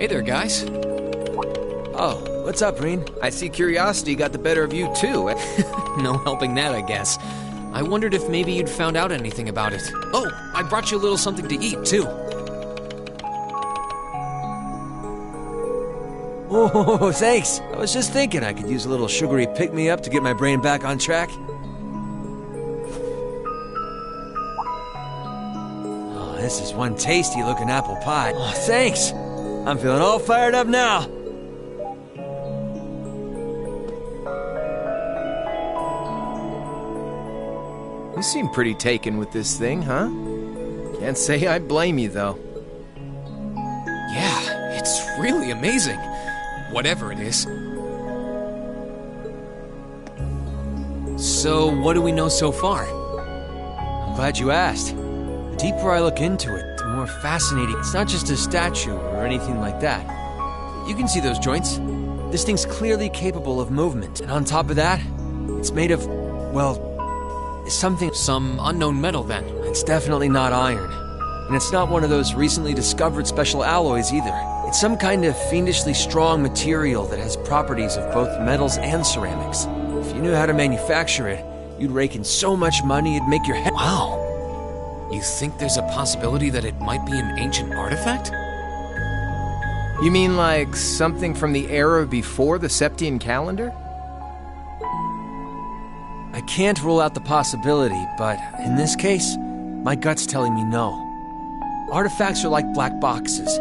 Hey there, guys. Oh, what's up, Reen? I see curiosity got the better of you, too. No helping that, I guess. I wondered if maybe you'd found out anything about it. Oh, I brought you a little something to eat, too. Oh, thanks. I was just thinking I could use a little sugary pick-me-up to get my brain back on track. Oh, this is one tasty-looking apple pie. Oh, thanks. I'm feeling all fired up now. You seem pretty taken with this thing, huh? Can't say I blame you, though. Yeah, it's really amazing. Whatever it is. So, what do we know so far? I'm glad you asked. The deeper I look into it, the more fascinating. It's not just a statue or anything like that. You can see those joints. This thing's clearly capable of movement. And on top of that, it's made of, well, something... Some unknown metal, then. It's definitely not iron. And it's not one of those recently discovered special alloys either. It's some kind of fiendishly strong material that has properties of both metals and ceramics. If you knew how to manufacture it, you'd rake in so much money it'd make your head... Wow. You think there's a possibility that it might be an ancient artifact? You mean like something from the era before the Septian calendar? I can't rule out the possibility, but in this case, my gut's telling me no. Artifacts are like black boxes.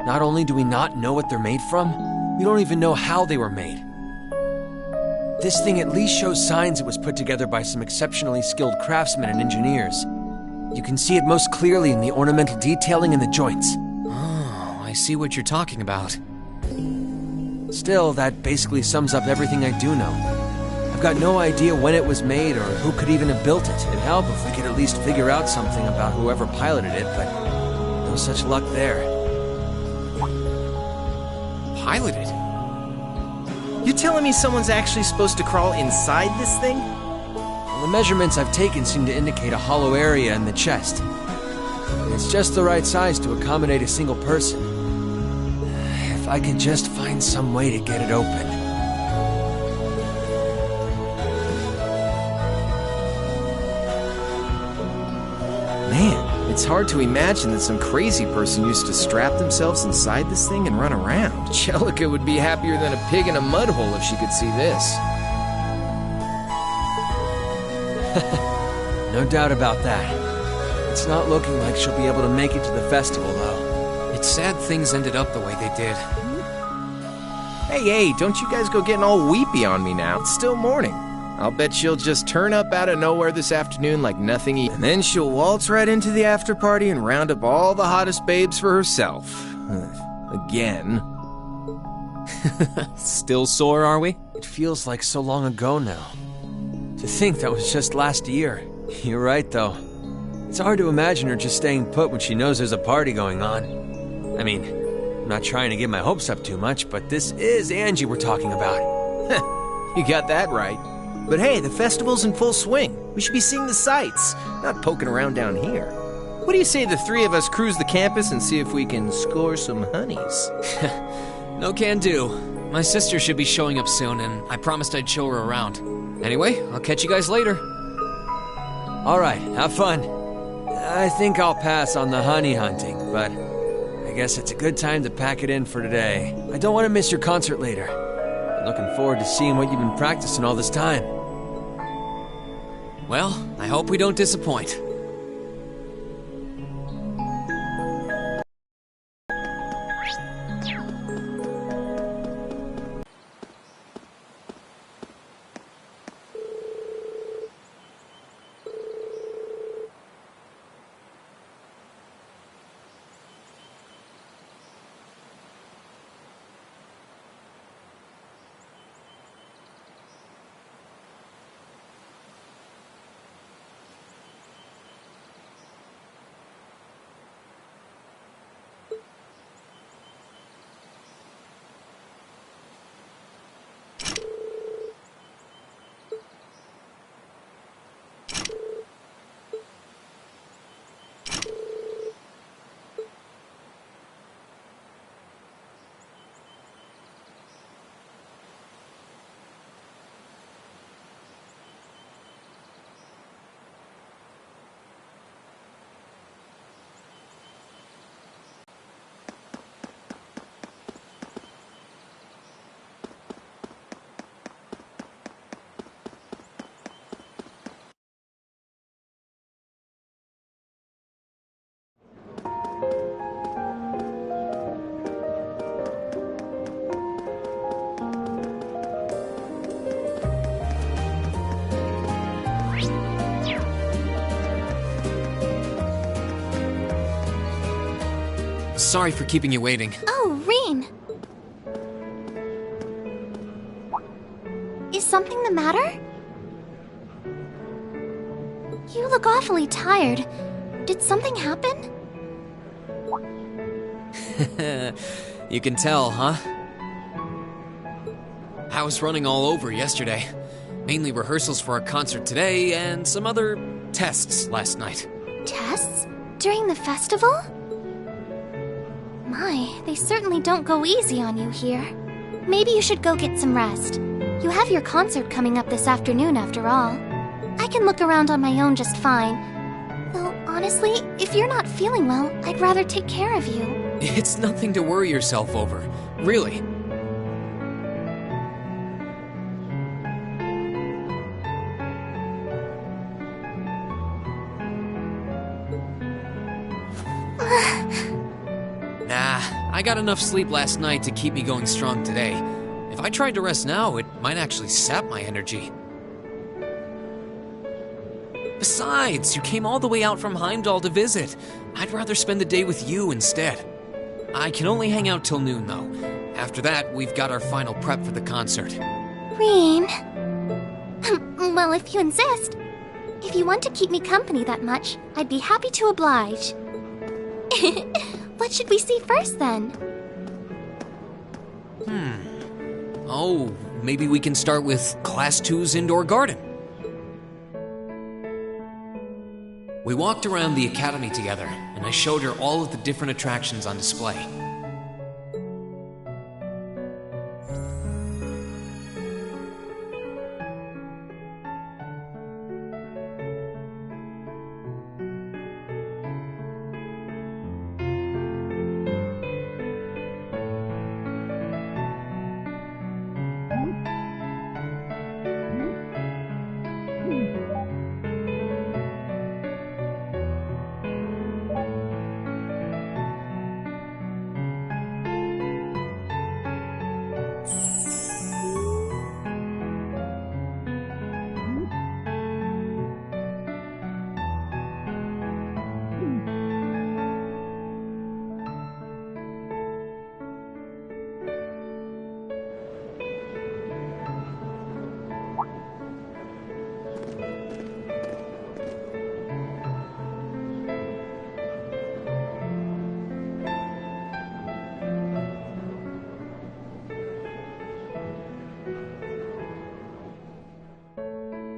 Not only do we not know what they're made from, we don't even know how they were made. This thing at least shows signs it was put together by some exceptionally skilled craftsmen and engineers. You can see it most clearly in the ornamental detailing in the joints. Oh, I see what you're talking about. Still, that basically sums up everything I do know. I've got no idea when it was made or who could even have built it. It'd help if we could at least figure out something about whoever piloted it, but no such luck there. Piloted? You telling me someone's actually supposed to crawl inside this thing? Well, the measurements I've taken seem to indicate a hollow area in the chest. It's just the right size to accommodate a single person. If I could just find some way to get it open. Man, it's hard to imagine that some crazy person used to strap themselves inside this thing and run around. Jellica would be happier than a pig in a mud hole if she could see this. No doubt about that. It's not looking like she'll be able to make it to the festival, though. It's sad things ended up the way they did. Hey, don't you guys go getting all weepy on me now. It's still morning. I'll bet she'll just turn up out of nowhere this afternoon like nothing and then she'll waltz right into the after party and round up all the hottest babes for herself. Again. Still sore, are we? It feels like so long ago now. To think that was just last year. You're right, though. It's hard to imagine her just staying put when she knows there's a party going on. I mean, I'm not trying to get my hopes up too much, but this is Angie we're talking about. You got that right. But hey, the festival's in full swing. We should be seeing the sights, not poking around down here. What do you say the three of us cruise the campus and see if we can score some honeys? No can do. My sister should be showing up soon, and I promised I'd show her around. Anyway, I'll catch you guys later. Alright, have fun. I think I'll pass on the honey hunting, but I guess it's a good time to pack it in for today. I don't want to miss your concert later. I'm looking forward to seeing what you've been practicing all this time. Well, I hope we don't disappoint. Sorry for keeping you waiting. Oh, Reen! Is something the matter? You look awfully tired. Did something happen? You can tell, huh? I was running all over yesterday. Mainly rehearsals for our concert today and some other tests last night. Tests? During the festival? My, they certainly don't go easy on you here. Maybe you should go get some rest. You have your concert coming up this afternoon after all. I can look around on my own just fine. Though, honestly, if you're not feeling well, I'd rather take care of you. It's nothing to worry yourself over. Really. Nah, I got enough sleep last night to keep me going strong today. If I tried to rest now, it might actually sap my energy. Besides, you came all the way out from Heimdall to visit. I'd rather spend the day with you instead. I can only hang out till noon, though. After that, we've got our final prep for the concert. Reem. Well, if you insist. If you want to keep me company that much, I'd be happy to oblige. What should we see first, then? Oh, maybe we can start with Class 2's indoor garden. We walked around the academy together, and I showed her all of the different attractions on display.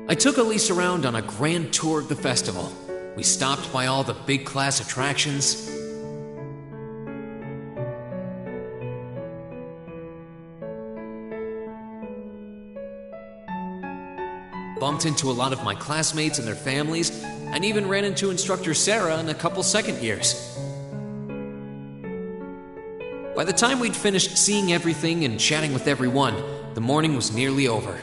I took Elise around on a grand tour of the festival. We stopped by all the big class attractions. Bumped into a lot of my classmates and their families, and even ran into instructor Sarah and a couple second years. By the time we'd finished seeing everything and chatting with everyone, the morning was nearly over.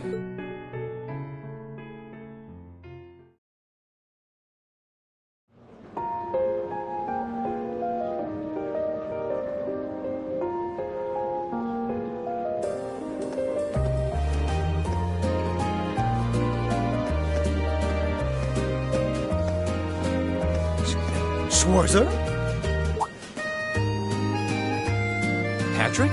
Schwarzer? Patrick?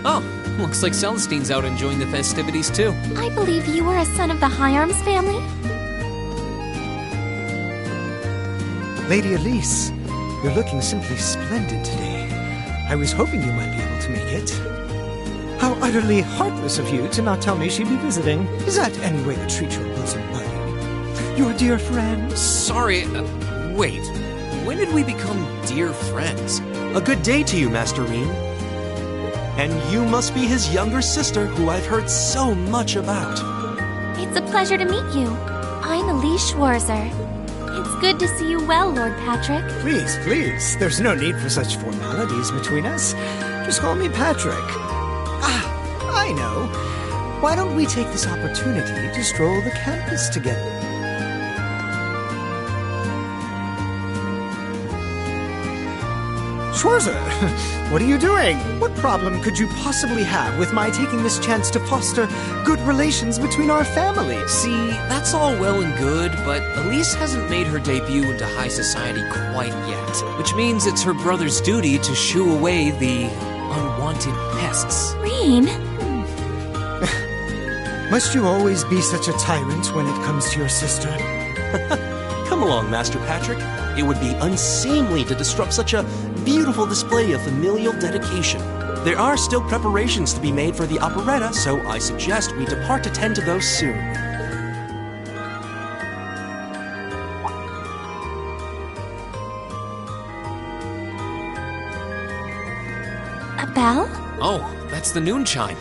Oh, looks like Celestine's out enjoying the festivities too. I believe you are a son of the High Arms family? Lady Elise, you're looking simply splendid today. I was hoping you might be able to make it. How utterly heartless of you to not tell me she'd be visiting. Is that any way to treat your bosom buddy? Your dear friend? Sorry, wait. When did we become dear friends? A good day to you, Master Reem. And you must be his younger sister, who I've heard so much about. It's a pleasure to meet you. I'm Elise Schwarzer. It's good to see you well, Lord Patrick. Please, please. There's no need for such formalities between us. Just call me Patrick. Ah, I know. Why don't we take this opportunity to stroll the campus together? Schwarzer, what are you doing? What problem could you possibly have with my taking this chance to foster good relations between our families? See, that's all well and good, but Elise hasn't made her debut into high society quite yet, which means it's her brother's duty to shoo away the unwanted pests. Reem? Must you always be such a tyrant when it comes to your sister? Come along, Master Patrick. It would be unseemly to disrupt such a beautiful display of familial dedication. There are still preparations to be made for the operetta, so I suggest we depart to tend to those soon. A bell? Oh, that's the noon chime.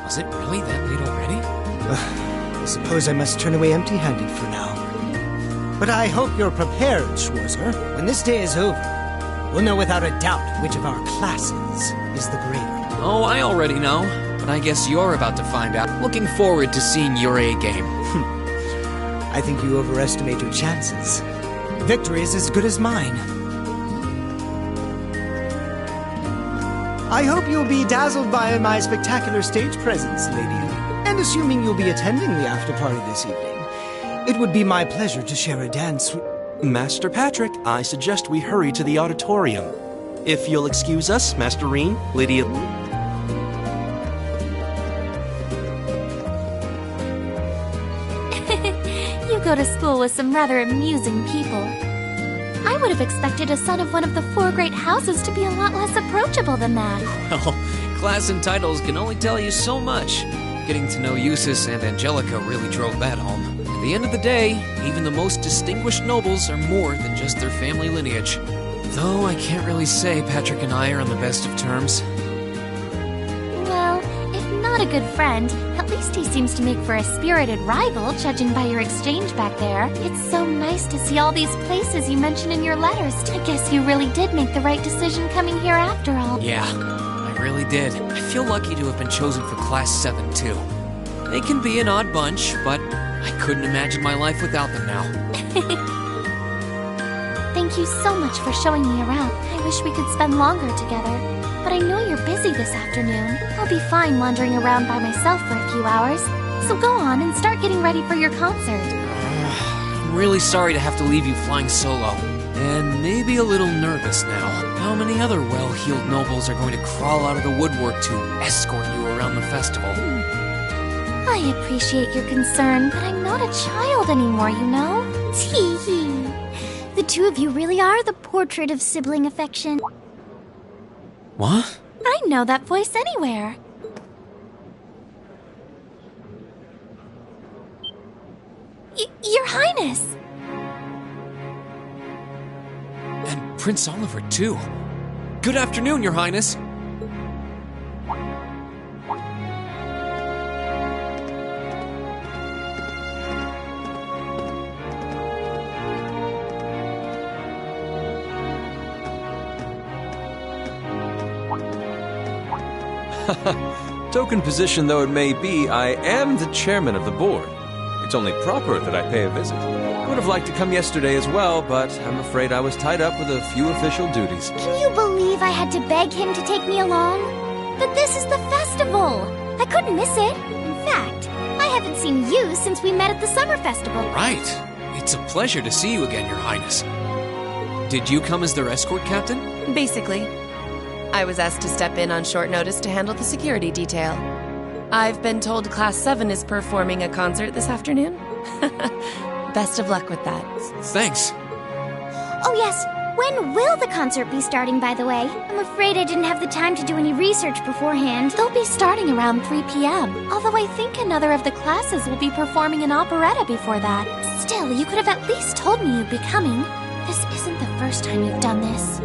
Was it really that late already? I suppose I must turn away empty-handed for now. But I hope you're prepared, Schwarzer. When this day is over, we'll know without a doubt which of our classes is the greater. Oh, I already know, but I guess you're about to find out. Looking forward to seeing your A-game. I think you overestimate your chances. Victory is as good as mine. I hope you'll be dazzled by my spectacular stage presence, lady. And assuming you'll be attending the after-party this evening, It would be my pleasure to share a dance with... Master Patrick, I suggest we hurry to the auditorium. If you'll excuse us, Master Reen, Lydia... You go to school with some rather amusing people. I would have expected a son of one of the 4 great houses to be a lot less approachable than that. Well, class and titles can only tell you so much. Getting to know Eustace and Angelica really drove that home. At the end of the day, even the most distinguished nobles are more than just their family lineage. Though I can't really say Patrick and I are on the best of terms. Well, if not a good friend, at least he seems to make for a spirited rival, judging by your exchange back there. It's so nice to see all these places you mentioned in your letters. I guess you really did make the right decision coming here after all. Yeah, I really did. I feel lucky to have been chosen for Class 7, too. They can be an odd bunch, but I couldn't imagine my life without them now. Thank you so much for showing me around. I wish we could spend longer together. But I know you're busy this afternoon. I'll be fine wandering around by myself for a few hours. So go on and start getting ready for your concert. I'm really sorry to have to leave you flying solo. And maybe a little nervous now. How many other well-heeled nobles are going to crawl out of the woodwork to escort you around the festival? I appreciate your concern, but I'm not a child anymore, you know? Tee-hee. The two of you really are the portrait of sibling affection. What? I know that voice anywhere. Your Highness! And Prince Oliver, too. Good afternoon, Your Highness. Token position though it may be, I am the chairman of the board. It's only proper that I pay a visit. I would have liked to come yesterday as well, but I'm afraid I was tied up with a few official duties. Can you believe I had to beg him to take me along? But this is the festival! I couldn't miss it. In fact, I haven't seen you since we met at the summer festival. Right. It's a pleasure to see you again, Your Highness. Did you come as their escort captain? Basically. I was asked to step in on short notice to handle the security detail. I've been told Class 7 is performing a concert this afternoon. Best of luck with that. Thanks. Oh yes, when will the concert be starting, by the way? I'm afraid I didn't have the time to do any research beforehand. They'll be starting around 3 p.m. Although I think another of the classes will be performing an operetta before that. Still, you could have at least told me you'd be coming. This isn't the first time you've done this.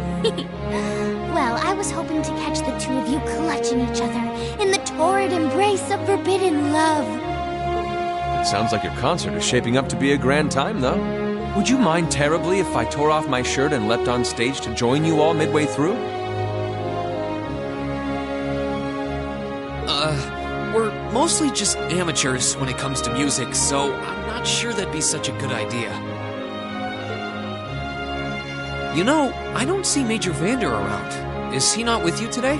Well, I was hoping to catch the two of you clutching each other in the torrid embrace of forbidden love. It sounds like your concert is shaping up to be a grand time, though. Would you mind terribly if I tore off my shirt and leapt on stage to join you all midway through? We're mostly just amateurs when it comes to music, so I'm not sure that'd be such a good idea. You know, I don't see Major Vander around. Is he not with you today?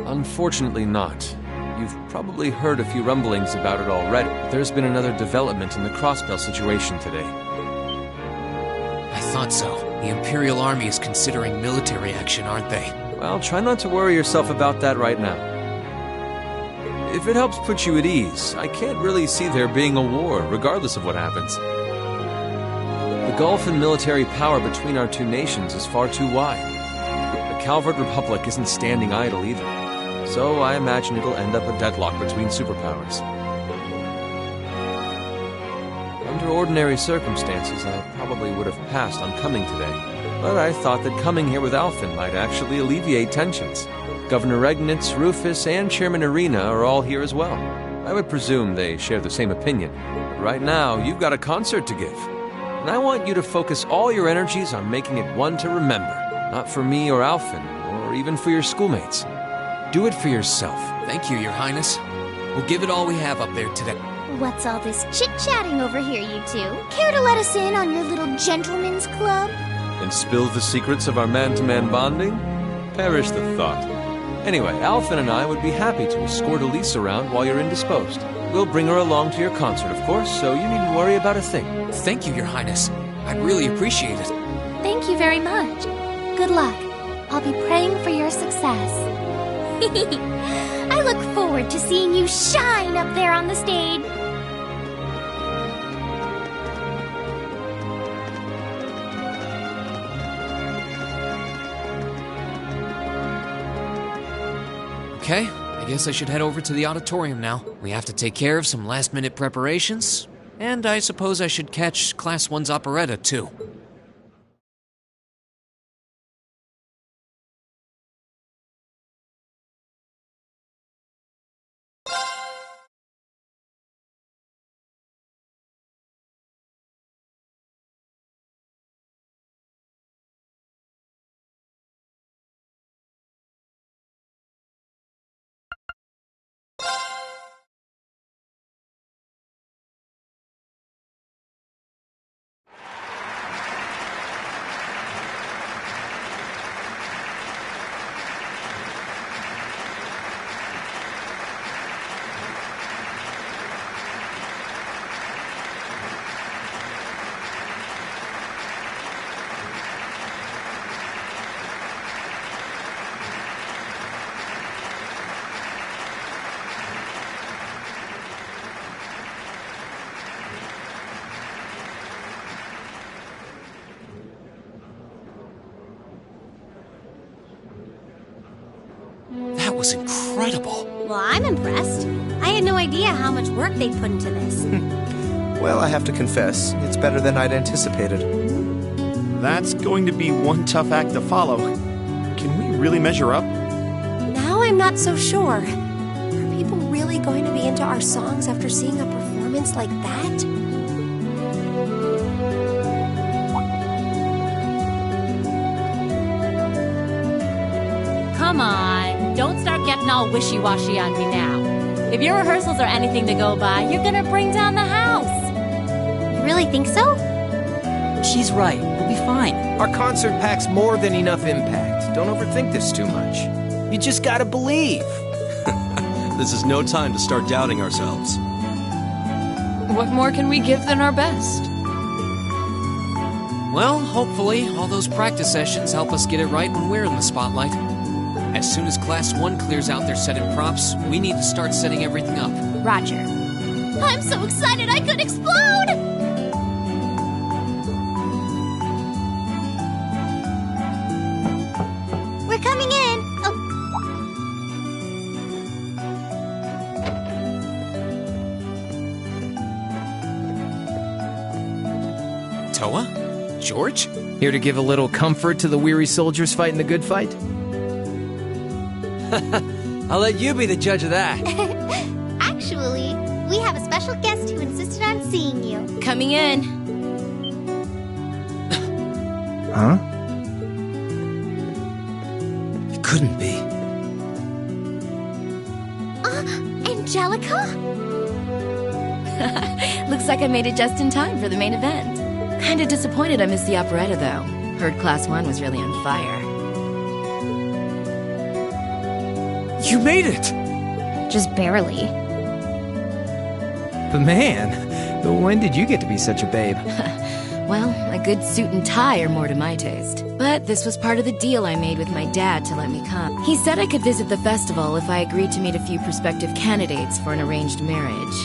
Unfortunately not. You've probably heard a few rumblings about it already. There's been another development in the Crossbell situation today. I thought so. The Imperial Army is considering military action, aren't they? Well, try not to worry yourself about that right now. If it helps put you at ease, I can't really see there being a war, regardless of what happens. The gulf in military power between our two nations is far too wide. The Calvert Republic isn't standing idle either. So I imagine it'll end up a deadlock between superpowers. Under ordinary circumstances, I probably would have passed on coming today. But I thought that coming here with Alphen might actually alleviate tensions. Governor Regnitz, Rufus, and Chairman Arena are all here as well. I would presume they share the same opinion. But right now, you've got a concert to give. And I want you to focus all your energies on making it one to remember. Not for me or Alphen, or even for your schoolmates. Do it for yourself. Thank you, Your Highness. We'll give it all we have up there today. What's all this chit-chatting over here, you two? Care to let us in on your little gentleman's club? And spill the secrets of our man-to-man bonding? Perish the thought. Anyway, Alphen and I would be happy to escort Elise around while you're indisposed. We'll bring her along to your concert, of course, so you needn't worry about a thing. Thank you, Your Highness. I'd really appreciate it. Thank you very much. Good luck. I'll be praying for your success. I look forward to seeing you shine up there on the stage. Okay, I guess I should head over to the auditorium now. We have to take care of some last-minute preparations, and I suppose I should catch Class 1's operetta, too. That was incredible. Well, I'm impressed. I had no idea how much work they'd put into this. Well, I have to confess, it's better than I'd anticipated. That's going to be one tough act to follow. Can we really measure up? Now I'm not so sure. Are people really going to be into our songs after seeing a performance like that? Come on, don't start getting all wishy-washy on me now. If your rehearsals are anything to go by, you're gonna bring down the house. You really think so? She's right. We'll be fine. Our concert packs more than enough impact. Don't overthink this too much. You just gotta believe. This is no time to start doubting ourselves. What more can we give than our best? Well, hopefully, all those practice sessions help us get it right when we're in the spotlight. As soon as Class 1 clears out their set and props, we need to start setting everything up. Roger. I'm so excited I could explode! We're coming in. Oh. Toa? George? Here to give a little comfort to the weary soldiers fighting the good fight? I'll let you be the judge of that. Actually, we have a special guest who insisted on seeing you. Coming in. Huh? It couldn't be. Angelica? Looks like I made it just in time for the main event. Kinda disappointed I missed the operetta, though. Heard Class 1 was really on fire. You made it! Just barely. But man, when did you get to be such a babe? Well, a good suit and tie are more to my taste. But this was part of the deal I made with my dad to let me come. He said I could visit the festival if I agreed to meet a few prospective candidates for an arranged marriage.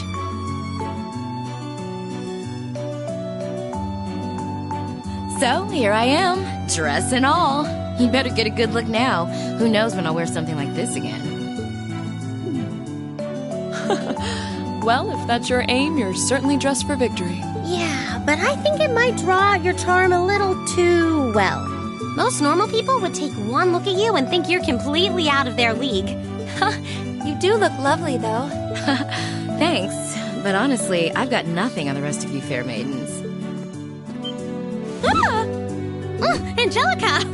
So, here I am, dress and all. You better get a good look now. Who knows when I'll wear something like this again. Well, if that's your aim, you're certainly dressed for victory. Yeah, but I think it might draw out your charm a little too well. Most normal people would take one look at you and think you're completely out of their league. You do look lovely, though. Thanks, but honestly, I've got nothing on the rest of you fair maidens. Angelica!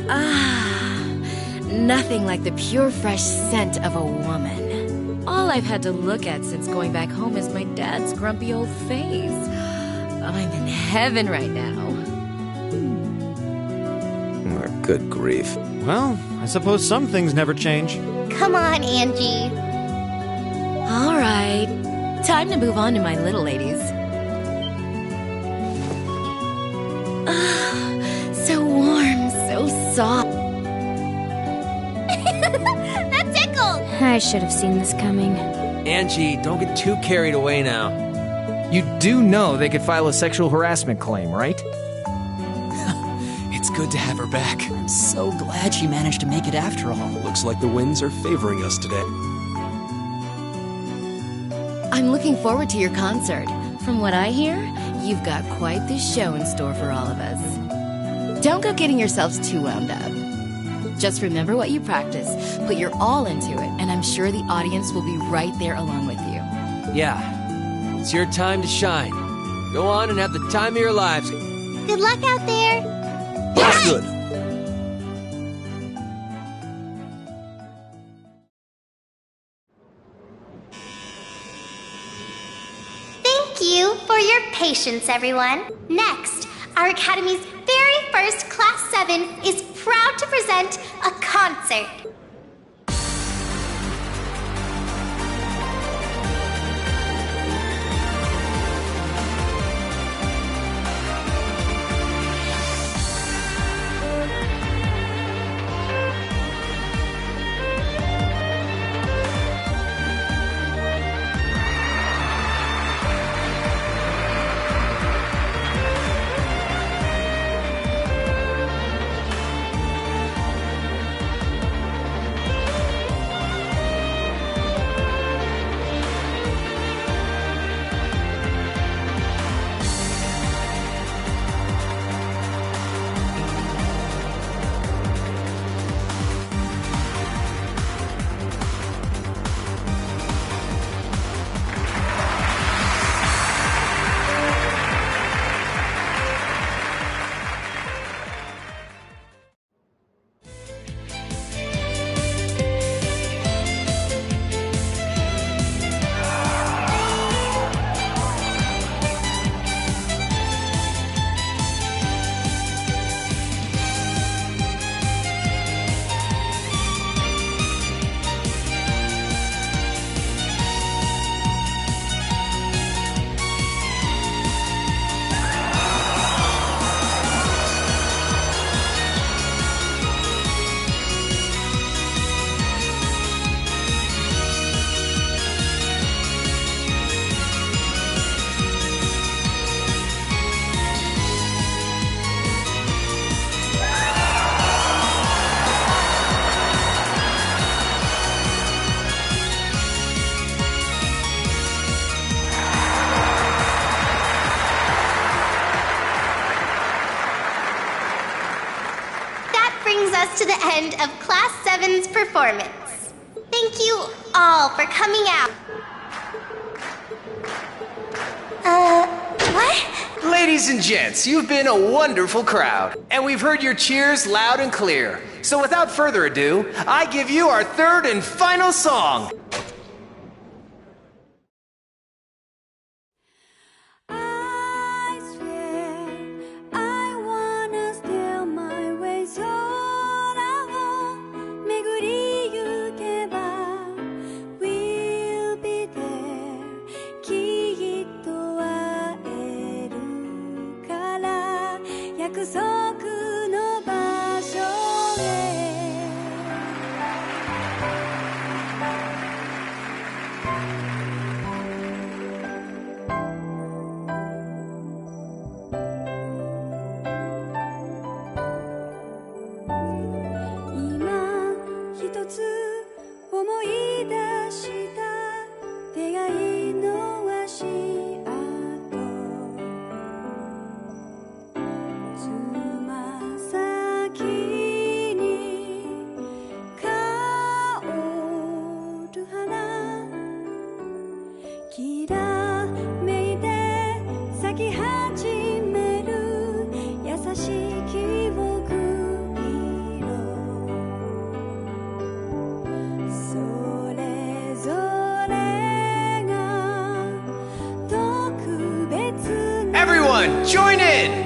Nothing like the pure, fresh scent of a woman. All I've had to look at since going back home is my dad's grumpy old face. I'm in heaven right now. Oh, good grief. Well, I suppose some things never change. Come on, Angie. All right, time to move on to my little ladies. So warm, so soft. That tickled! I should have seen this coming. Angie, don't get too carried away now. You do know they could file a sexual harassment claim, right? It's good to have her back. I'm so glad she managed to make it after all. Looks like the winds are favoring us today. I'm looking forward to your concert. From what I hear, you've got quite the show in store for all of us. Don't go getting yourselves too wound up. Just remember what you practice, put your all into it, and I'm sure the audience will be right there along with you. Yeah, it's your time to shine. Go on and have the time of your lives. Good luck out there. That's good. Thank you for your patience, everyone. Next, our Academy's very first Class 7 is proud to present a concert. To the end of Class 7's performance. Thank you all for coming out. What? Ladies and gents, you've been a wonderful crowd, and we've heard your cheers loud and clear. So without further ado, I give you our third and final song. on, join in!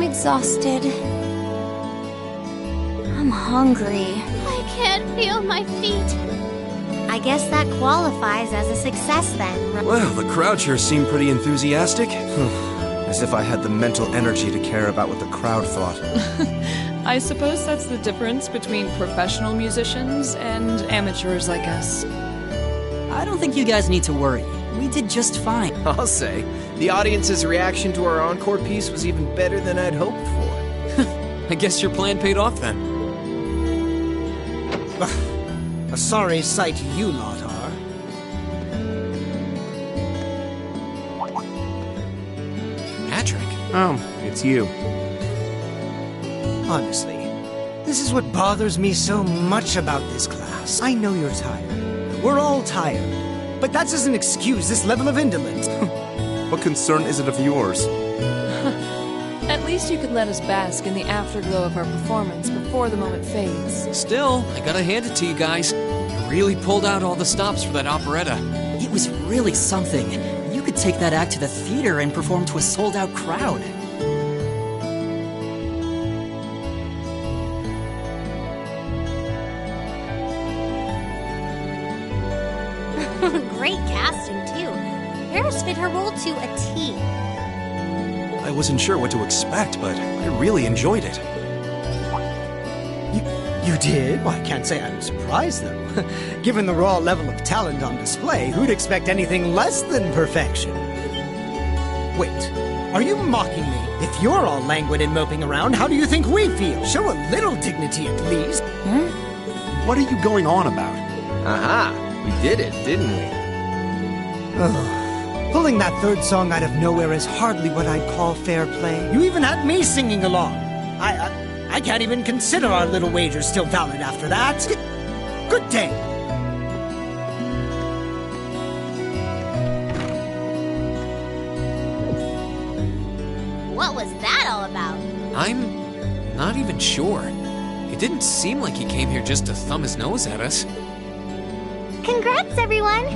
Exhausted. I'm hungry. I can't feel my feet. I guess that qualifies as a success then. Well, the crowd sure seemed pretty enthusiastic. As if I had the mental energy to care about what the crowd thought. I suppose that's the difference between professional musicians and amateurs like us. I don't think you guys need to worry. We did just fine. I'll say, the audience's reaction to our encore piece was even better than I'd hoped for. I guess your plan paid off then. A sorry sight you lot are. Patrick. Oh, it's you. Honestly, this is what bothers me so much about this class. I know you're tired. We're all tired. But that doesn't excuse this level of indolence. What concern is it of yours? At least you could let us bask in the afterglow of our performance before the moment fades. Still, I gotta hand it to you guys. You really pulled out all the stops for that operetta. It was really something. You could take that act to the theater and perform to a sold-out crowd. Great casting, too. Paris fit her role to a T. I wasn't sure what to expect, but I really enjoyed it. You did? Well, I can't say I'm surprised, though. Given the raw level of talent on display, who'd expect anything less than perfection? Wait, are you mocking me? If you're all languid and moping around, how do you think we feel? Show a little dignity at least. What are you going on about? Aha! We did it, didn't we? Ugh. Pulling that third song out of nowhere is hardly what I'd call fair play. You even had me singing along. I can't even consider our little wager still valid after that. Good day. What was that all about? I'm not even sure. It didn't seem like he came here just to thumb his nose at us. Congrats, everyone!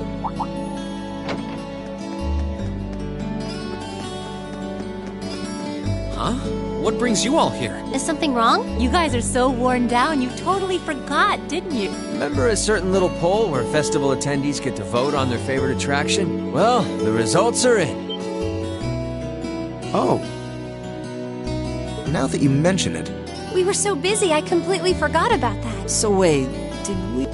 Huh? What brings you all here? Is something wrong? You guys are so worn down, you totally forgot, didn't you? Remember a certain little poll where festival attendees get to vote on their favorite attraction? Well, the results are in. Oh. Now that you mention it. We were so busy, I completely forgot about that. So wait, did we...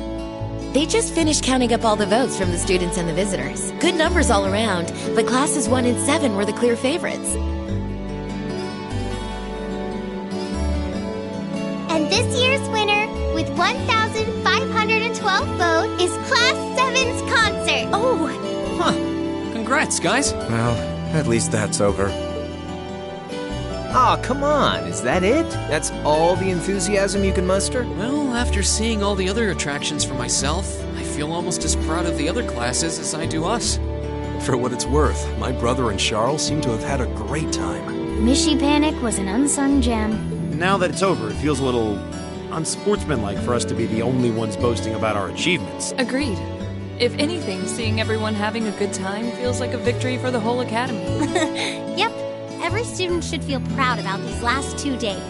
They just finished counting up all the votes from the students and the visitors. Good numbers all around, but classes 1 and 7 were the clear favorites. And this year's winner, with 1,512 votes, is Class 7's concert. Oh! Huh. Congrats, guys. Well, at least that's over. Aw, come on, is that it? That's all the enthusiasm you can muster? Well, after seeing all the other attractions for myself, I feel almost as proud of the other classes as I do us. For what it's worth, my brother and Charles seem to have had a great time. Mishy Panic was an unsung gem. Now that it's over, it feels a little unsportsmanlike for us to be the only ones boasting about our achievements. Agreed. If anything, seeing everyone having a good time feels like a victory for the whole academy. Yep. Every student should feel proud about these last 2 days.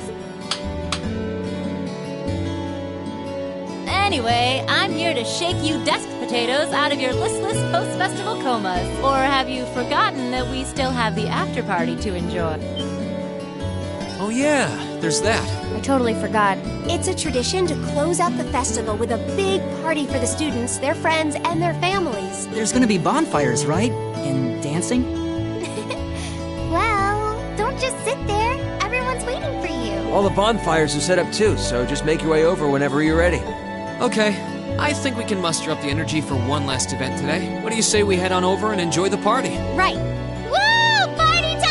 Anyway, I'm here to shake you desk potatoes out of your listless post-festival comas. Or have you forgotten that we still have the after-party to enjoy? Oh yeah, there's that. I totally forgot. It's a tradition to close out the festival with a big party for the students, their friends, and their families. There's gonna be bonfires, right? And dancing? Well, don't just sit there. Everyone's waiting for you. All the bonfires are set up too, so just make your way over whenever you're ready. Okay, I think we can muster up the energy for one last event today. What do you say we head on over and enjoy the party? Right. Woo! Party time!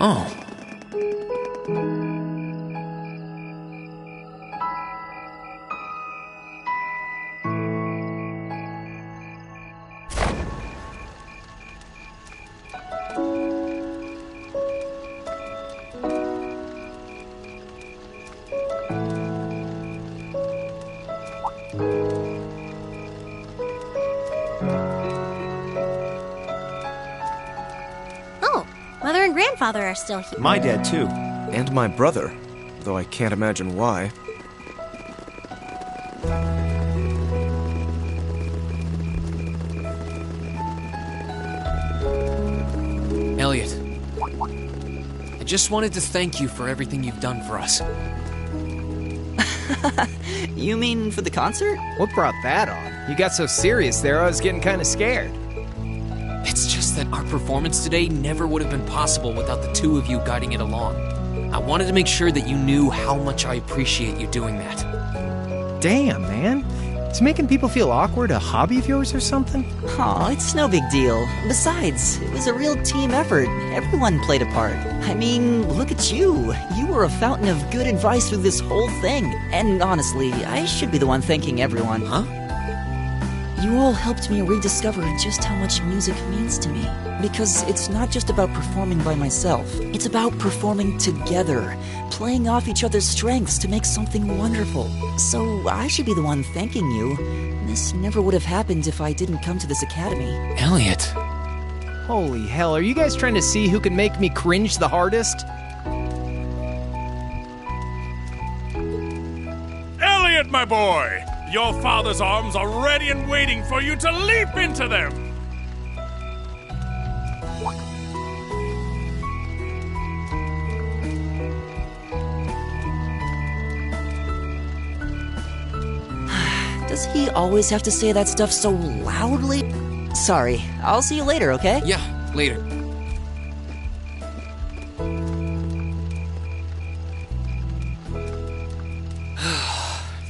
Oh. Mother and grandfather are still here. My dad, too. And my brother, though I can't imagine why. Elliot, I just wanted to thank you for everything you've done for us. You mean for the concert? What brought that on? You got so serious there, I was getting kind of scared. It's just that our performance today never would have been possible without the two of you guiding it along. I wanted to make sure that you knew how much I appreciate you doing that. Damn, man. Is making people feel awkward a hobby of yours or something? Aw, it's no big deal. Besides, it was a real team effort. Everyone played a part. I mean, look at you. You were a fountain of good advice through this whole thing. And honestly, I should be the one thanking everyone. Huh? You all helped me rediscover just how much music means to me. Because it's not just about performing by myself. It's about performing together, playing off each other's strengths to make something wonderful. So I should be the one thanking you. This never would have happened if I didn't come to this academy. Elliot. Holy hell, are you guys trying to see who can make me cringe the hardest? Elliot, my boy! Your father's arms are ready and waiting for you to leap into them! Does he always have to say that stuff so loudly? Sorry, I'll see you later, okay? Yeah, later.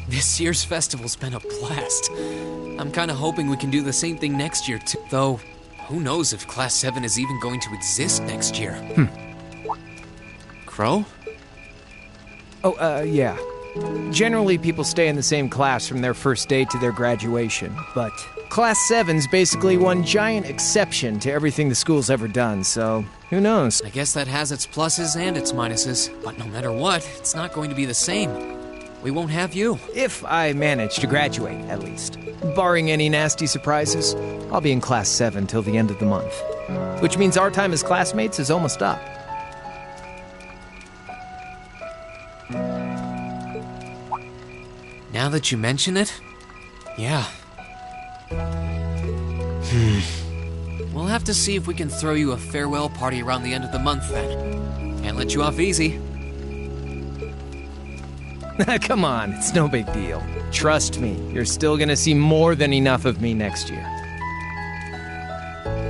This year's festival's been a blast. I'm kinda hoping we can do the same thing next year, too. Though, who knows if Class 7 is even going to exist next year. Crow? Oh, yeah. Generally, people stay in the same class from their first day to their graduation, but Class 7's basically one giant exception to everything the school's ever done, so who knows? I guess that has its pluses and its minuses, but no matter what, it's not going to be the same. We won't have you. If I manage to graduate, at least. Barring any nasty surprises, I'll be in Class 7 till the end of the month. Which means our time as classmates is almost up. Now that you mention it, yeah. We'll have to see if we can throw you a farewell party around the end of the month then. Can't let you off easy. Come on, it's no big deal. Trust me, you're still gonna see more than enough of me next year.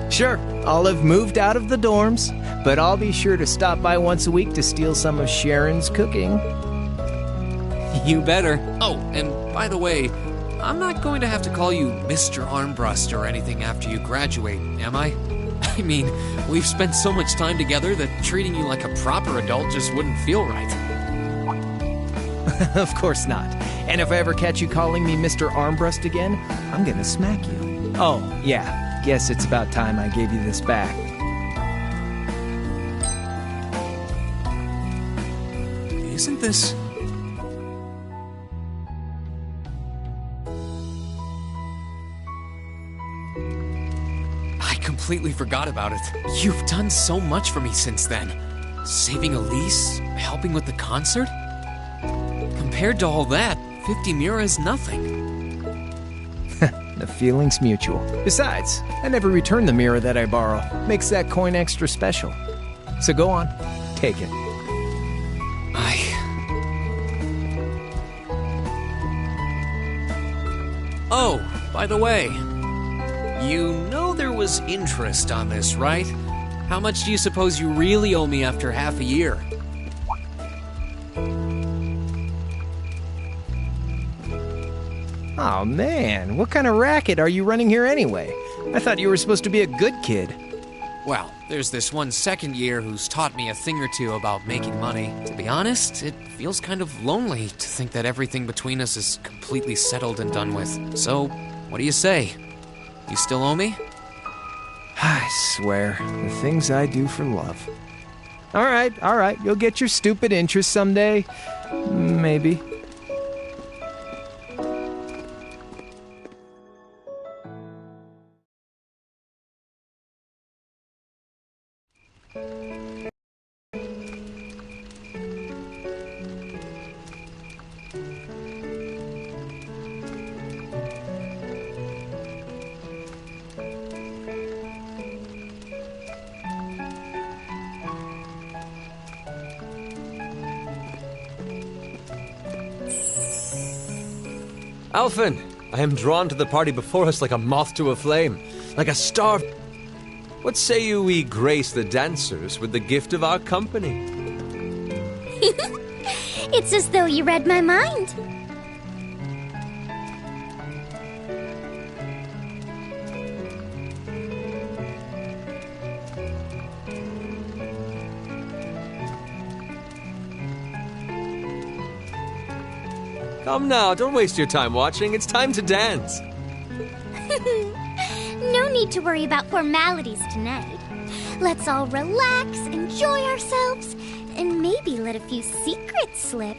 Sure, I'll have moved out of the dorms, but I'll be sure to stop by once a week to steal some of Sharon's cooking. You better. Oh, and by the way, I'm not going to have to call you Mr. Armbrust or anything after you graduate, am I? I mean, we've spent so much time together that treating you like a proper adult just wouldn't feel right. Of course not. And if I ever catch you calling me Mr. Armbrust again, I'm gonna smack you. Oh, yeah. Guess it's about time I gave you this back. Isn't this... I completely forgot about it. You've done so much for me since then. Saving Elise, helping with the concert. Compared to all that, 50 Mira is nothing. The feeling's mutual. Besides, I never return the mirror that I borrow. Makes that coin extra special. So go on, take it. Oh, by the way, you know there was interest on this, right? How much do you suppose you really owe me after half a year? Oh man, what kind of racket are you running here anyway? I thought you were supposed to be a good kid. Well, there's this one second year who's taught me a thing or two about making money. To be honest, it feels kind of lonely to think that everything between us is completely settled and done with. So, what do you say? You still owe me? I swear, the things I do for love. All right, you'll get your stupid interest someday. Maybe. Alphen, I am drawn to the party before us like a moth to a flame, like a star. What say you we grace the dancers with the gift of our company? It's as though you read my mind. Come now, don't waste your time watching. It's time to dance. No need to worry about formalities tonight. Let's all relax, enjoy ourselves, and maybe let a few secrets slip.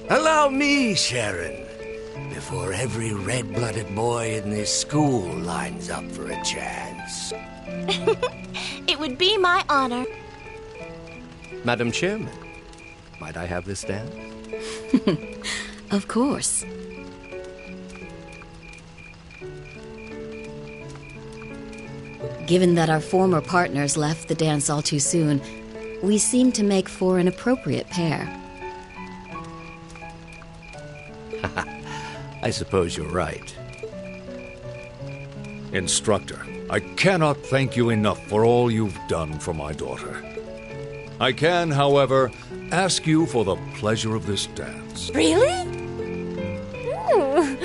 Allow me, Sharon, before every red-blooded boy in this school lines up for a chance. It would be my honor. Madam Chairman, might I have this dance? Of course. Given that our former partners left the dance all too soon, we seem to make for an appropriate pair. I suppose you're right. Instructor, I cannot thank you enough for all you've done for my daughter. I can, however, ask you for the pleasure of this dance. Really? Ooh,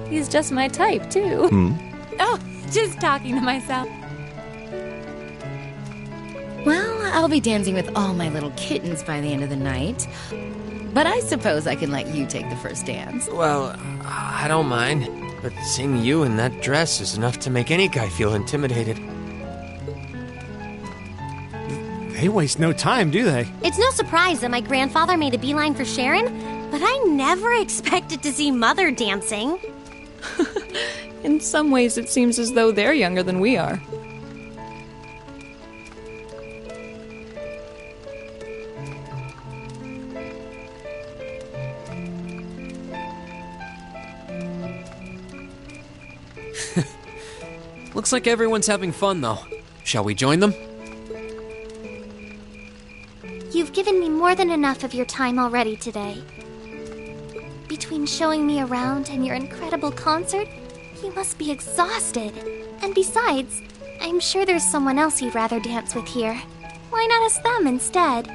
he's just my type, too. Hmm? Oh, just talking to myself. I'll be dancing with all my little kittens by the end of the night. But I suppose I can let you take the first dance. Well, I don't mind. But seeing you in that dress is enough to make any guy feel intimidated. They waste no time, do they? It's no surprise that my grandfather made a beeline for Sharon, but I never expected to see Mother dancing. In some ways, it seems as though they're younger than we are. Looks like everyone's having fun, though. Shall we join them? You've given me more than enough of your time already today. Between showing me around and your incredible concert, you must be exhausted. And besides, I'm sure there's someone else you'd rather dance with here. Why not ask them instead?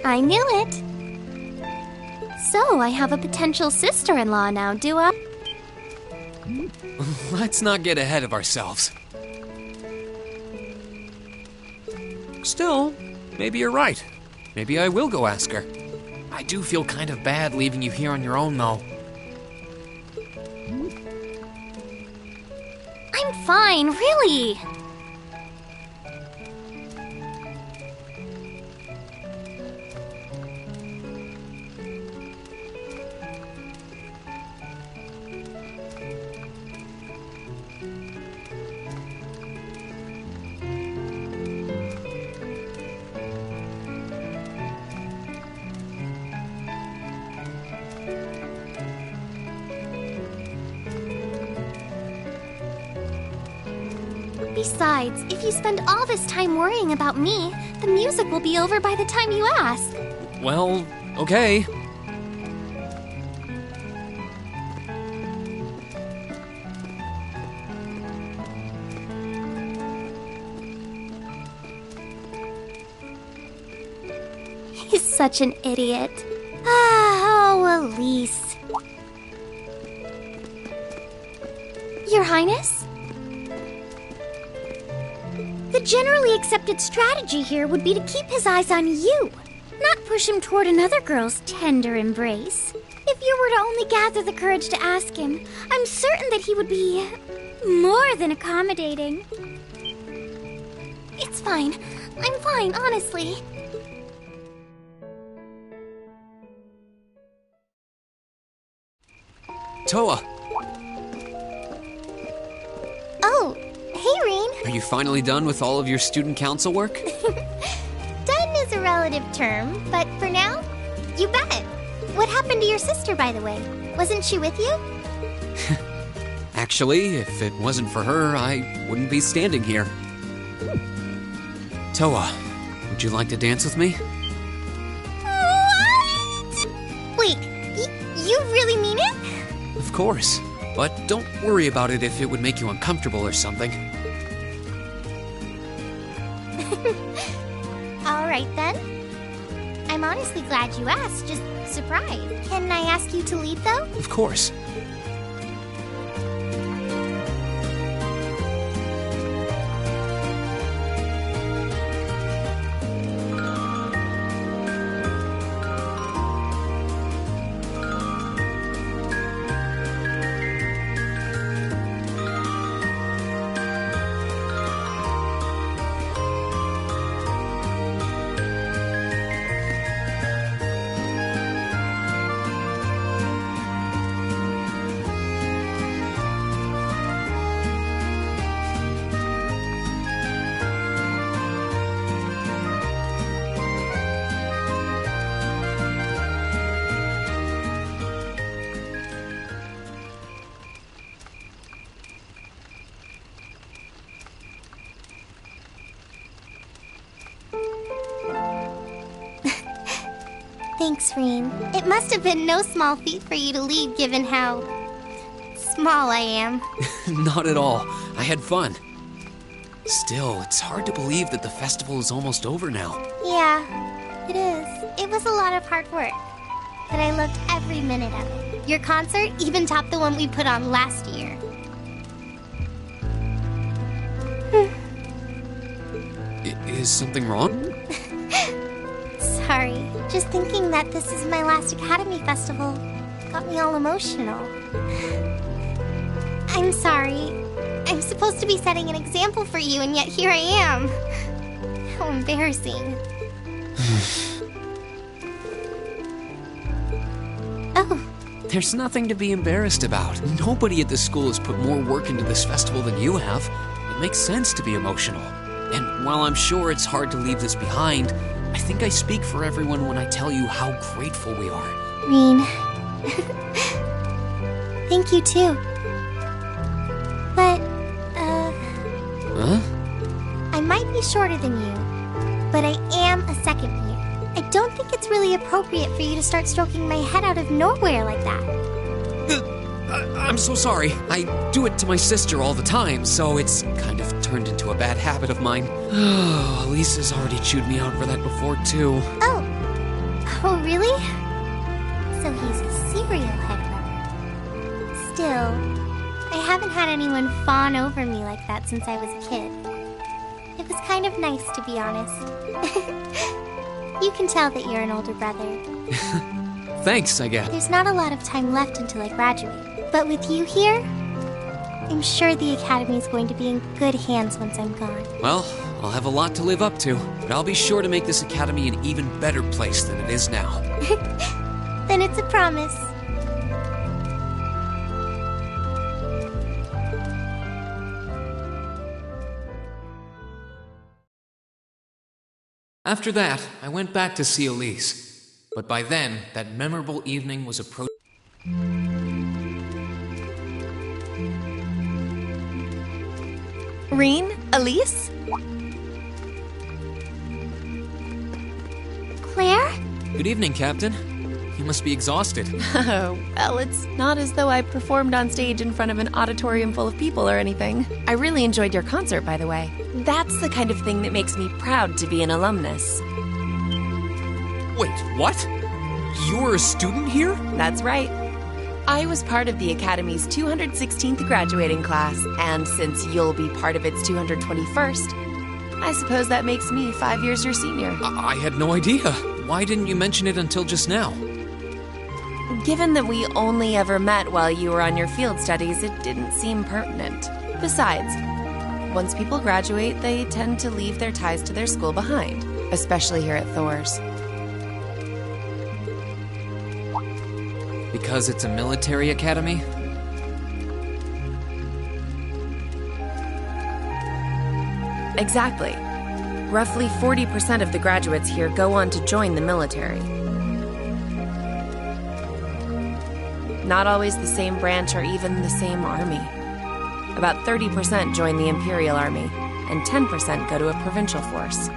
I knew it. So, I have a potential sister-in-law now, do I? Let's not get ahead of ourselves. Still, maybe you're right. Maybe I will go ask her. I do feel kind of bad leaving you here on your own, though. I'm fine, really. Besides, if you spend all this time worrying about me, the music will be over by the time you ask. Well, okay. He's such an idiot. Oh, Elise. Your Highness? The generally accepted strategy here would be to keep his eyes on you, not push him toward another girl's tender embrace. If you were to only gather the courage to ask him, I'm certain that he would be more than accommodating. It's fine. I'm fine, honestly. Toa, Oh, hey, Reen. are you finally done with all of your student council work? Done is a relative term, but for now, you bet. What happened to your sister, by the way? Wasn't she with you? Actually, if it wasn't for her, I wouldn't be standing here. Toa, would you like to dance with me? What? Wait, you really mean it? Of course. But don't worry about it if it would make you uncomfortable or something. All right, then. I'm honestly glad you asked, just surprised. Can I ask you to lead, though? Of course. Thanks, Reen. It must have been no small feat for you to leave given how small I am. Not at all. I had fun. Still, it's hard to believe that the festival is almost over now. Yeah, it is. It was a lot of hard work, but I loved every minute of it. Your concert even topped the one we put on last year. Is something wrong? Sorry, just thinking that this is my last Academy Festival got me all emotional. I'm sorry. I'm supposed to be setting an example for you, and yet here I am. How embarrassing. Oh. There's nothing to be embarrassed about. Nobody at the school has put more work into this festival than you have. It makes sense to be emotional. And while I'm sure it's hard to leave this behind, I think I speak for everyone when I tell you how grateful we are. Reen. Thank you, too. But, Huh? I might be shorter than you, but I am a second year. I don't think it's really appropriate for you to start stroking my head out of nowhere like that. I'm so sorry. I do it to my sister all the time, so it's kind of turned into a bad habit of mine. Oh, Elise has already chewed me out for that before, too. Oh, really? So he's a serial head rubber. Still, I haven't had anyone fawn over me like that since I was a kid. It was kind of nice, to be honest. You can tell that you're an older brother. Thanks, I guess. There's not a lot of time left until I graduate. But with you here, I'm sure the Academy is going to be in good hands once I'm gone. Well, I'll have a lot to live up to, but I'll be sure to make this Academy an even better place than it is now. Then it's a promise. After that, I went back to see Elise. But by then, that memorable evening was approaching. Reen? Elise? Claire? Good evening, Captain. You must be exhausted. Oh, well, it's not as though I performed on stage in front of an auditorium full of people or anything. I really enjoyed your concert, by the way. That's the kind of thing that makes me proud to be an alumnus. Wait, what? You were a student here? That's right. I was part of the Academy's 216th graduating class, and since you'll be part of its 221st, I suppose that makes me 5 years your senior. I had no idea. Why didn't you mention it until just now? Given that we only ever met while you were on your field studies, it didn't seem pertinent. Besides, once people graduate, they tend to leave their ties to their school behind, especially here at Thor's. Because it's a military academy? Exactly. Roughly 40% of the graduates here go on to join the military. Not always the same branch or even the same army. About 30% join the Imperial Army, and 10% go to a provincial force.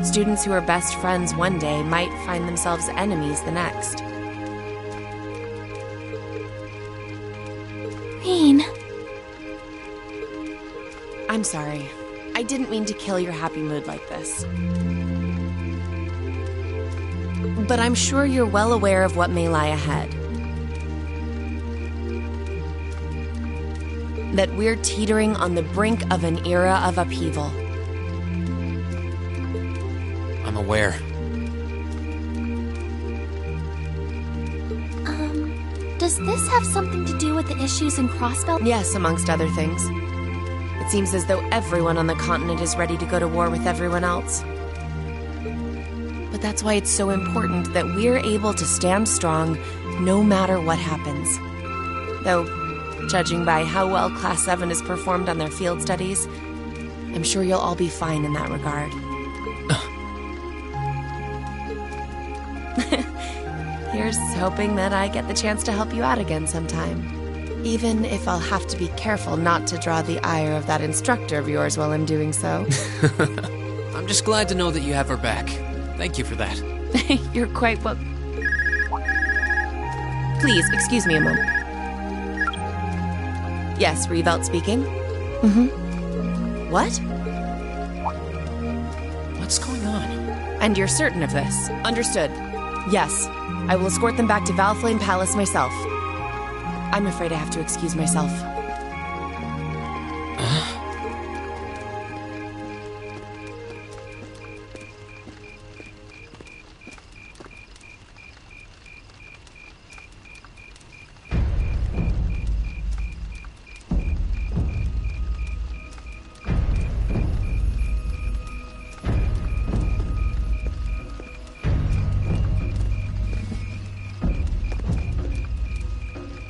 Students who are best friends one day might find themselves enemies the next. Reen. I'm sorry. I didn't mean to kill your happy mood like this. But I'm sure you're well aware of what may lie ahead. That we're teetering on the brink of an era of upheaval. I'm aware. Does this have something to do with the issues in Crossbelt? Yes, amongst other things. It seems as though everyone on the continent is ready to go to war with everyone else. But that's why it's so important that we're able to stand strong no matter what happens. Though, judging by how well Class 7 has performed on their field studies, I'm sure you'll all be fine in that regard. Here's hoping that I get the chance to help you out again sometime. Even if I'll have to be careful not to draw the ire of that instructor of yours while I'm doing so. I'm just glad to know that you have her back. Thank you for that. You're quite well. Please, excuse me a moment. Yes, Revelt speaking. What? What's going on? And you're certain of this? Understood. Yes, I will escort them back to Valflame Palace myself. I'm afraid I have to excuse myself.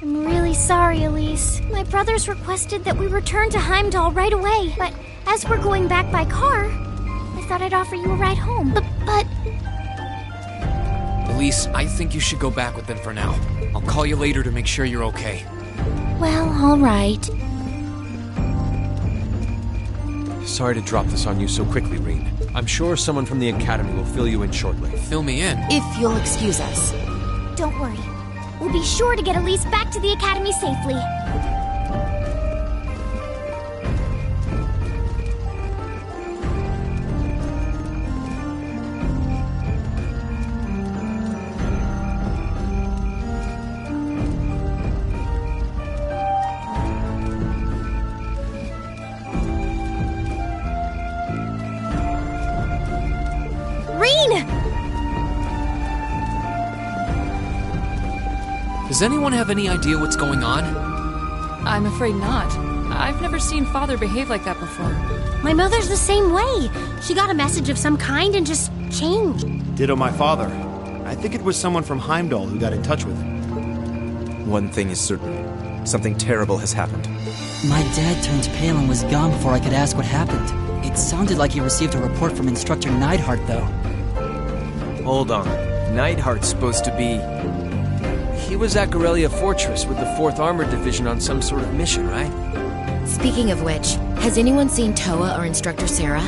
I'm really sorry, Elise. My brothers requested that we return to Heimdall right away, but as we're going back by car, I thought I'd offer you a ride home. But Elise, I think you should go back with them for now. I'll call you later to make sure you're okay. well, all right. Sorry to drop this on you so quickly, Reen. I'm sure someone from the Academy will fill you in shortly. Fill me in? If you'll excuse us. Don't worry. We'll be sure to get Elise back to the Academy safely. Does anyone have any idea what's going on? I'm afraid not. I've never seen Father behave like that before. My mother's the same way. She got a message of some kind and just changed. Ditto my father. I think it was someone from Heimdall who got in touch with him. One thing is certain. Something terrible has happened. My dad turned pale and was gone before I could ask what happened. It sounded like he received a report from Instructor Neidhart, though. Hold on. Neidhart's supposed to be... He was at Gorelia Fortress with the 4th Armored Division on some sort of mission, right? Speaking of which, has anyone seen Toa or Instructor Sarah?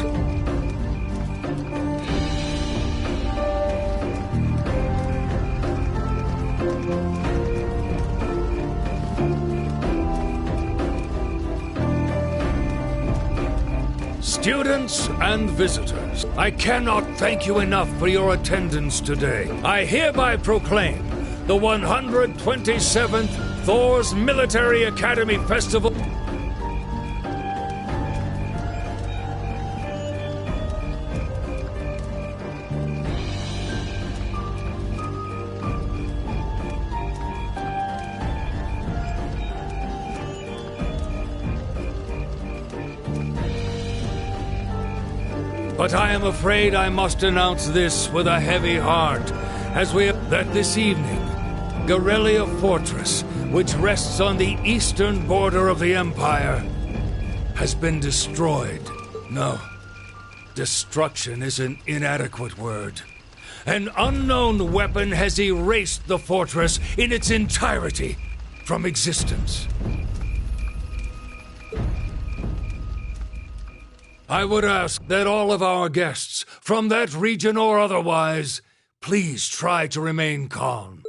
Students and visitors, I cannot thank you enough for your attendance today. I hereby proclaim the 127th Thor's Military Academy Festival. But I am afraid I must announce this with a heavy heart, as we that this evening, Gorelia Fortress, which rests on the eastern border of the Empire, has been destroyed. No, destruction is an inadequate word. An unknown weapon has erased the fortress in its entirety from existence. I would ask that all of our guests, from that region or otherwise, please try to remain calm.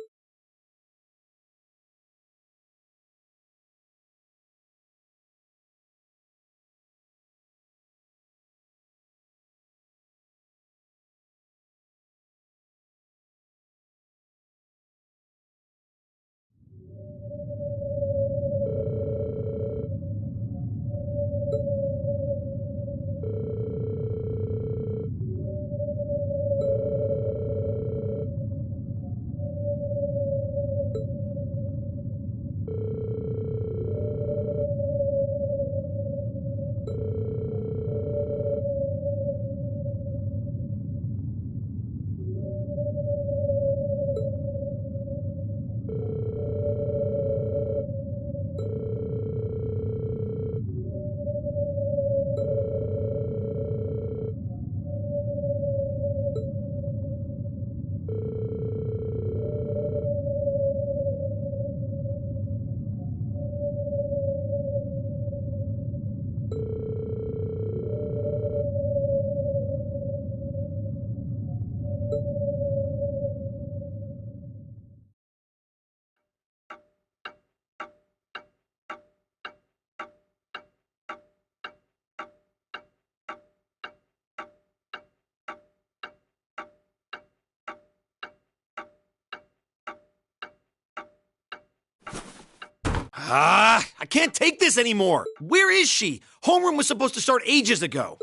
I can't take this anymore. Where is she? Homeroom was supposed to start ages ago.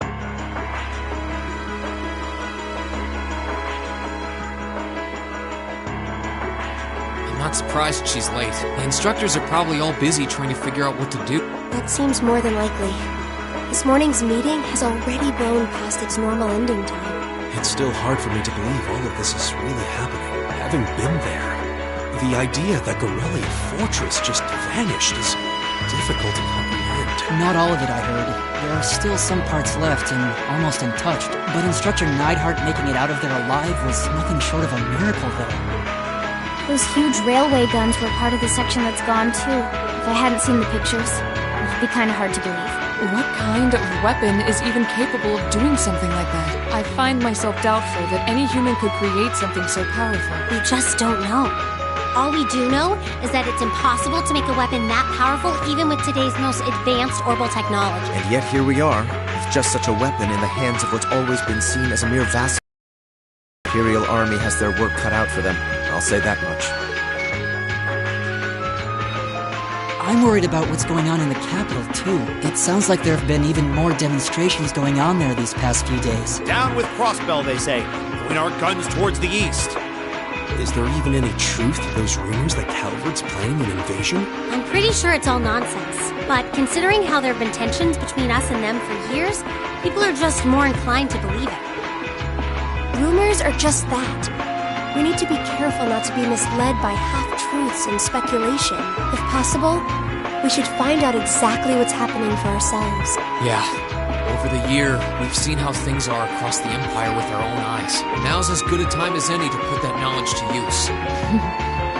I'm not surprised she's late. The instructors are probably all busy trying to figure out what to do. That seems more than likely. This morning's meeting has already blown past its normal ending time. It's still hard for me to believe all of this is really happening, having been there. The idea that Gorellia Fortress just vanished is difficult to comprehend. Not all of it, I heard. There are still some parts left and almost untouched. But Instructor Neidhart making it out of there alive was nothing short of a miracle, though. Those huge railway guns were part of the section that's gone, too. If I hadn't seen the pictures, it would be kind of hard to believe. What kind of weapon is even capable of doing something like that? I find myself doubtful that any human could create something so powerful. We just don't know. All we do know is that it's impossible to make a weapon that powerful even with today's most advanced orbital technology. And yet here we are, with just such a weapon in the hands of what's always been seen as a mere vassal. The Imperial Army has their work cut out for them, I'll say that much. I'm worried about what's going on in the capital, too. It sounds like there have been even more demonstrations going on there these past few days. Down with Crossbell, they say. Point our guns towards the east. Is there even any truth to those rumors that Calvard's planning an invasion? I'm pretty sure it's all nonsense. But considering how there have been tensions between us and them for years, people are just more inclined to believe it. Rumors are just that. We need to be careful not to be misled by half-truths and speculation. If possible, we should find out exactly what's happening for ourselves. Yeah. Over the year, we've seen how things are across the Empire with our own eyes. Now's as good a time as any to put that knowledge to use.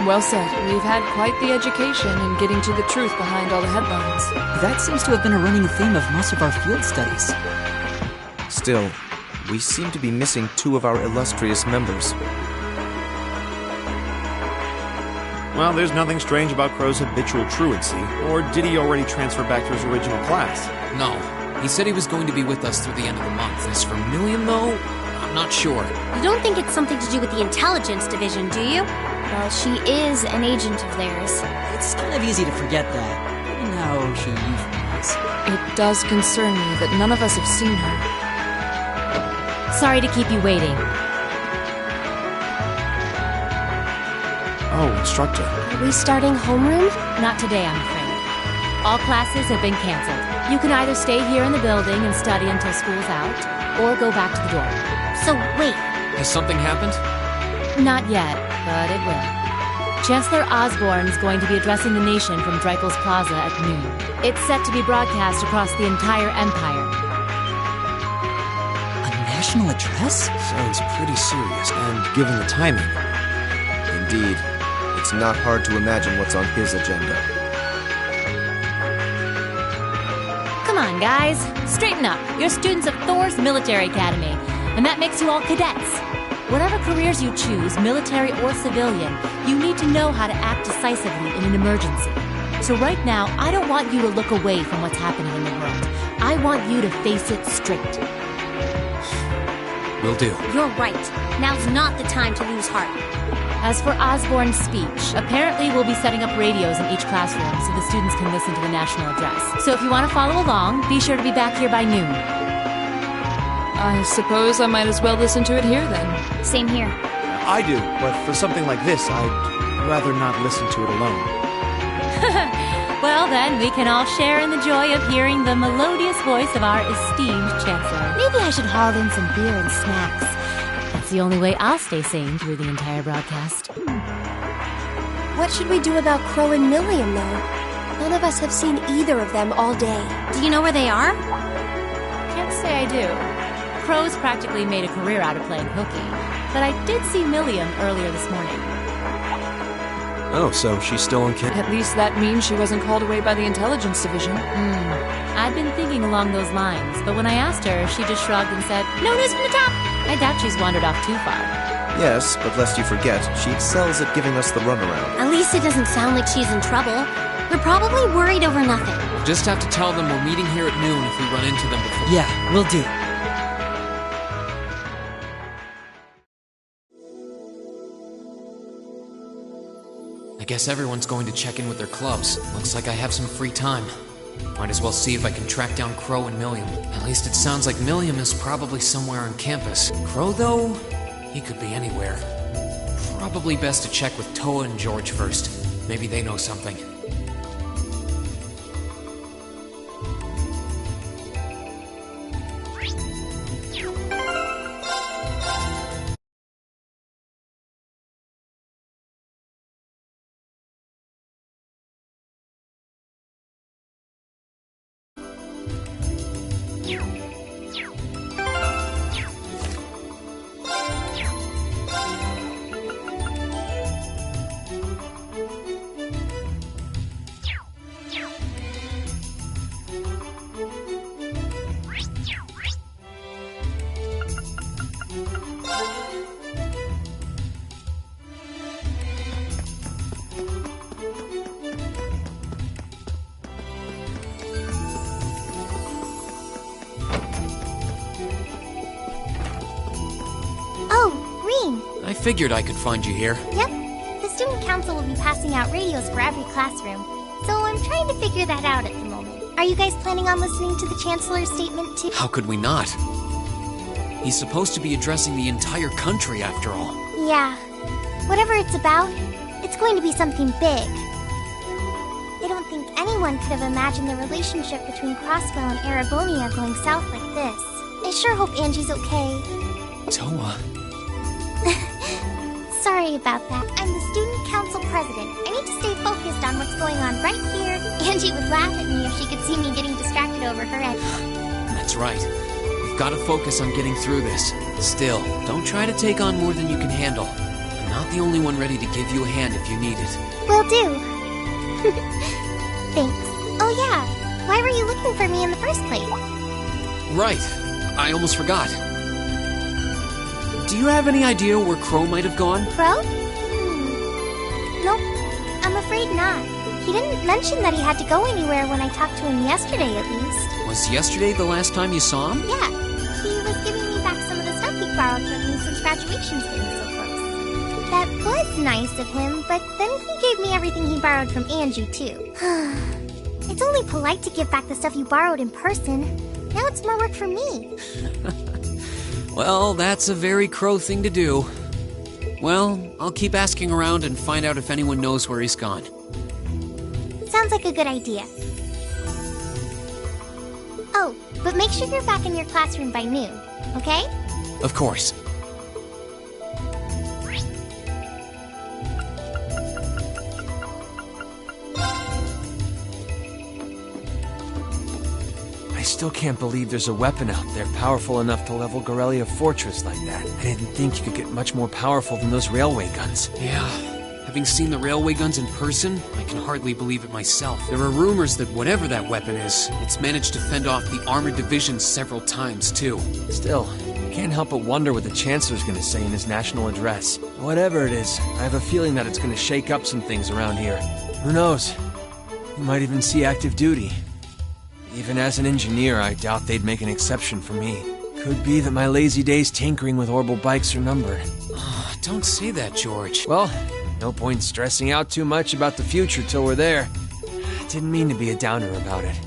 Well said. We've had quite the education in getting to the truth behind all the headlines. That seems to have been a running theme of most of our field studies. Still, we seem to be missing two of our illustrious members. Well, there's nothing strange about Crow's habitual truancy. Or did he already transfer back to his original class? No. He said he was going to be with us through the end of the month. As for Million, though, I'm not sure. You don't think it's something to do with the intelligence division, do you? Well, she is an agent of theirs. It's kind of easy to forget that, given how she usually is. It does concern me that none of us have seen her. Sorry to keep you waiting. Oh, Instructor. Are we starting homeroom? Not today, I'm afraid. All classes have been canceled. You can either stay here in the building and study until school's out, or go back to the dorm. So, wait. Has something happened? Not yet, but it will. Chancellor Osborne's going to be addressing the nation from Dreikel's Plaza at noon. It's set to be broadcast across the entire Empire. A national address? Sounds pretty serious, and given the timing. Indeed. It's not hard to imagine what's on his agenda. Come on, guys. Straighten up. You're students of Thor's Military Academy, and that makes you all cadets. Whatever careers you choose, military or civilian, you need to know how to act decisively in an emergency. So right now, I don't want you to look away from what's happening in the world. I want you to face it straight. Will do. You're right. Now's not the time to lose heart. As for Osborne's speech, apparently we'll be setting up radios in each classroom so the students can listen to the national address. So if you want to follow along, be sure to be back here by noon. I suppose I might as well listen to it here, then. Same here. I do, but for something like this, I'd rather not listen to it alone. Well, then, we can all share in the joy of hearing the melodious voice of our esteemed Chancellor. Maybe I should haul in some beer and snacks. That's the only way I'll stay sane through the entire broadcast. What should we do about Crow and Milliam, though? None of us have seen either of them all day. Do you know where they are? Can't say I do. Crow's practically made a career out of playing hooky, but I did see Milliam earlier this morning. Oh, so she's still on campus? At least that means she wasn't called away by the intelligence division. I'd been thinking along those lines, but when I asked her, she just shrugged and said, "No news from the top." I doubt she's wandered off too far. Yes, but lest you forget, she excels at giving us the runaround. At least it doesn't sound like she's in trouble. We're probably worried over nothing. We'll just have to tell them we're meeting here at noon if we run into them before. Yeah, will do. I guess everyone's going to check in with their clubs. Looks like I have some free time. Might as well see if I can track down Crow and Milliam. At least it sounds like Milliam is probably somewhere on campus. Crow, though? He could be anywhere. Probably best to check with Toa and George first. Maybe they know something. I figured I could find you here. Yep. The student council will be passing out radios for every classroom, so I'm trying to figure that out at the moment. Are you guys planning on listening to the Chancellor's statement too? How could we not? He's supposed to be addressing the entire country, after all. Yeah. Whatever it's about, it's going to be something big. I don't think anyone could have imagined the relationship between Crosswell and Arabonia going south like this. I sure hope Angie's okay. Toa. Sorry about that. I'm the student council president. I need to stay focused on what's going on right here. Angie would laugh at me if she could see me getting distracted over her end. That's right. We've got to focus on getting through this. Still, don't try to take on more than you can handle. I'm not the only one ready to give you a hand if you need it. Will do. Thanks. Oh yeah, why were you looking for me in the first place? Right. I almost forgot. Do you have any idea where Crow might have gone? Crow? Nope. I'm afraid not. He didn't mention that he had to go anywhere when I talked to him yesterday, at least. Was yesterday the last time you saw him? Yeah. He was giving me back some of the stuff he borrowed from me since graduation's getting so close. That was nice of him, but then he gave me everything he borrowed from Angie, too. It's only polite to give back the stuff you borrowed in person. Now it's more work for me. Well, that's a very Crow thing to do. Well, I'll keep asking around and find out if anyone knows where he's gone. Sounds like a good idea. Oh, but make sure you're back in your classroom by noon, okay? Of course. I still can't believe there's a weapon out there powerful enough to level Gorelia Fortress like that. I didn't think you could get much more powerful than those railway guns. Yeah. Having seen the railway guns in person, I can hardly believe it myself. There are rumors that whatever that weapon is, it's managed to fend off the armored divisions several times, too. Still, I can't help but wonder what the Chancellor's gonna say in his national address. Whatever it is, I have a feeling that it's gonna shake up some things around here. Who knows? You might even see active duty. Even as an engineer, I doubt they'd make an exception for me. Could be that my lazy days tinkering with orbital bikes are numbered. Don't say that, George. Well, no point stressing out too much about the future till we're there. Didn't mean to be a downer about it.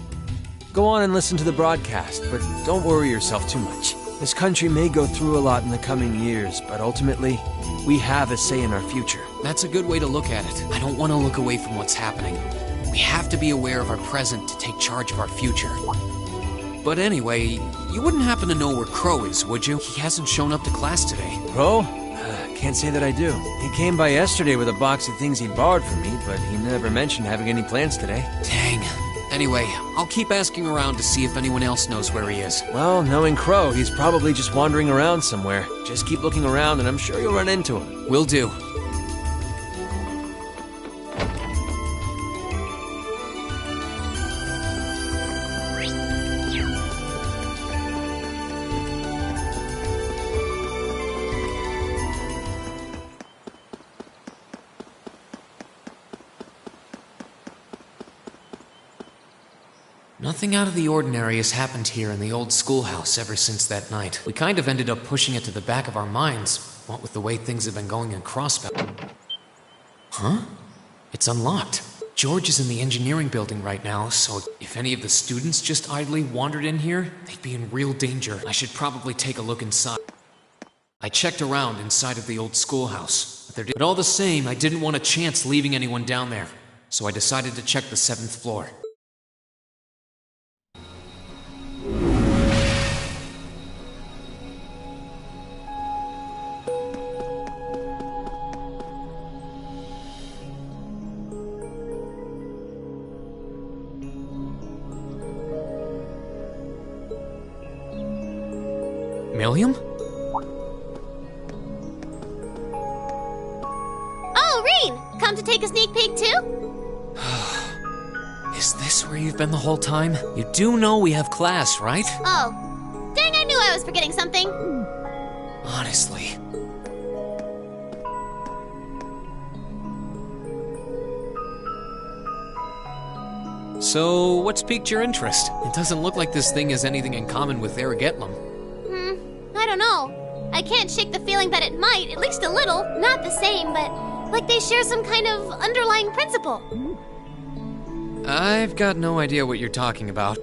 Go on and listen to the broadcast, but don't worry yourself too much. This country may go through a lot in the coming years, but ultimately, we have a say in our future. That's a good way to look at it. I don't want to look away from what's happening. We have to be aware of our present to take charge of our future. But anyway, you wouldn't happen to know where Crow is, would you? He hasn't shown up to class today. Crow? Can't say that I do. He came by yesterday with a box of things he borrowed from me, but he never mentioned having any plans today. Dang. Anyway, I'll keep asking around to see if anyone else knows where he is. Well, knowing Crow, he's probably just wandering around somewhere. Just keep looking around and I'm sure you'll run into him. Will do. Nothing out of the ordinary has happened here in the old schoolhouse ever since that night. We kind of ended up pushing it to the back of our minds, what with the way things have been going in Crossbell. Huh? It's unlocked. George is in the engineering building right now, so if any of the students just idly wandered in here, they'd be in real danger. I should probably take a look inside. I checked around inside of the old schoolhouse, but all the same, I didn't want a chance leaving anyone down there, so I decided to check the 7th floor. Milliam? Oh, Reen! Come to take a sneak peek too? Is this where you've been the whole time? You do know we have class, right? Oh. Dang, I knew I was forgetting something. Honestly. So, what's piqued your interest? It doesn't look like this thing has anything in common with Erigetlum. I don't know. I can't shake the feeling that it might, at least a little. Not the same, but like they share some kind of underlying principle. I've got no idea what you're talking about.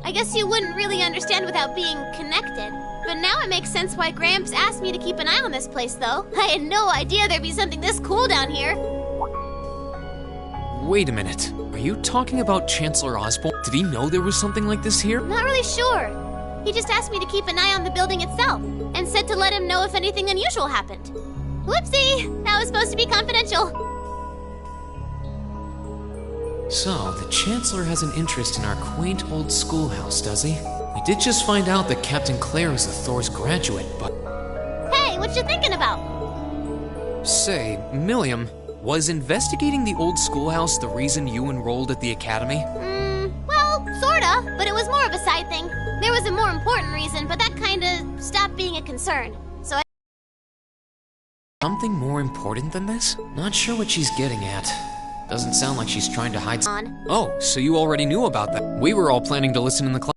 I guess you wouldn't really understand without being connected. But now it makes sense why Gramps asked me to keep an eye on this place, though. I had no idea there'd be something this cool down here. Wait a minute. Are you talking about Chancellor Osborne? Did he know there was something like this here? Not really sure. He just asked me to keep an eye on the building itself, and said to let him know if anything unusual happened. Whoopsie! That was supposed to be confidential. So, the Chancellor has an interest in our quaint old schoolhouse, does he? We did just find out that Captain Claire is a Thor's graduate, but... Hey, what you thinking about? Say, Milliam, was investigating the old schoolhouse the reason you enrolled at the academy? Well, sorta, but it was more of a side thing. There was a more important reason, but that kinda stopped being a concern. So I... Something more important than this? Not sure what she's getting at. Doesn't sound like she's trying to hide... Oh, so you already knew about that. We were all planning to listen in the class.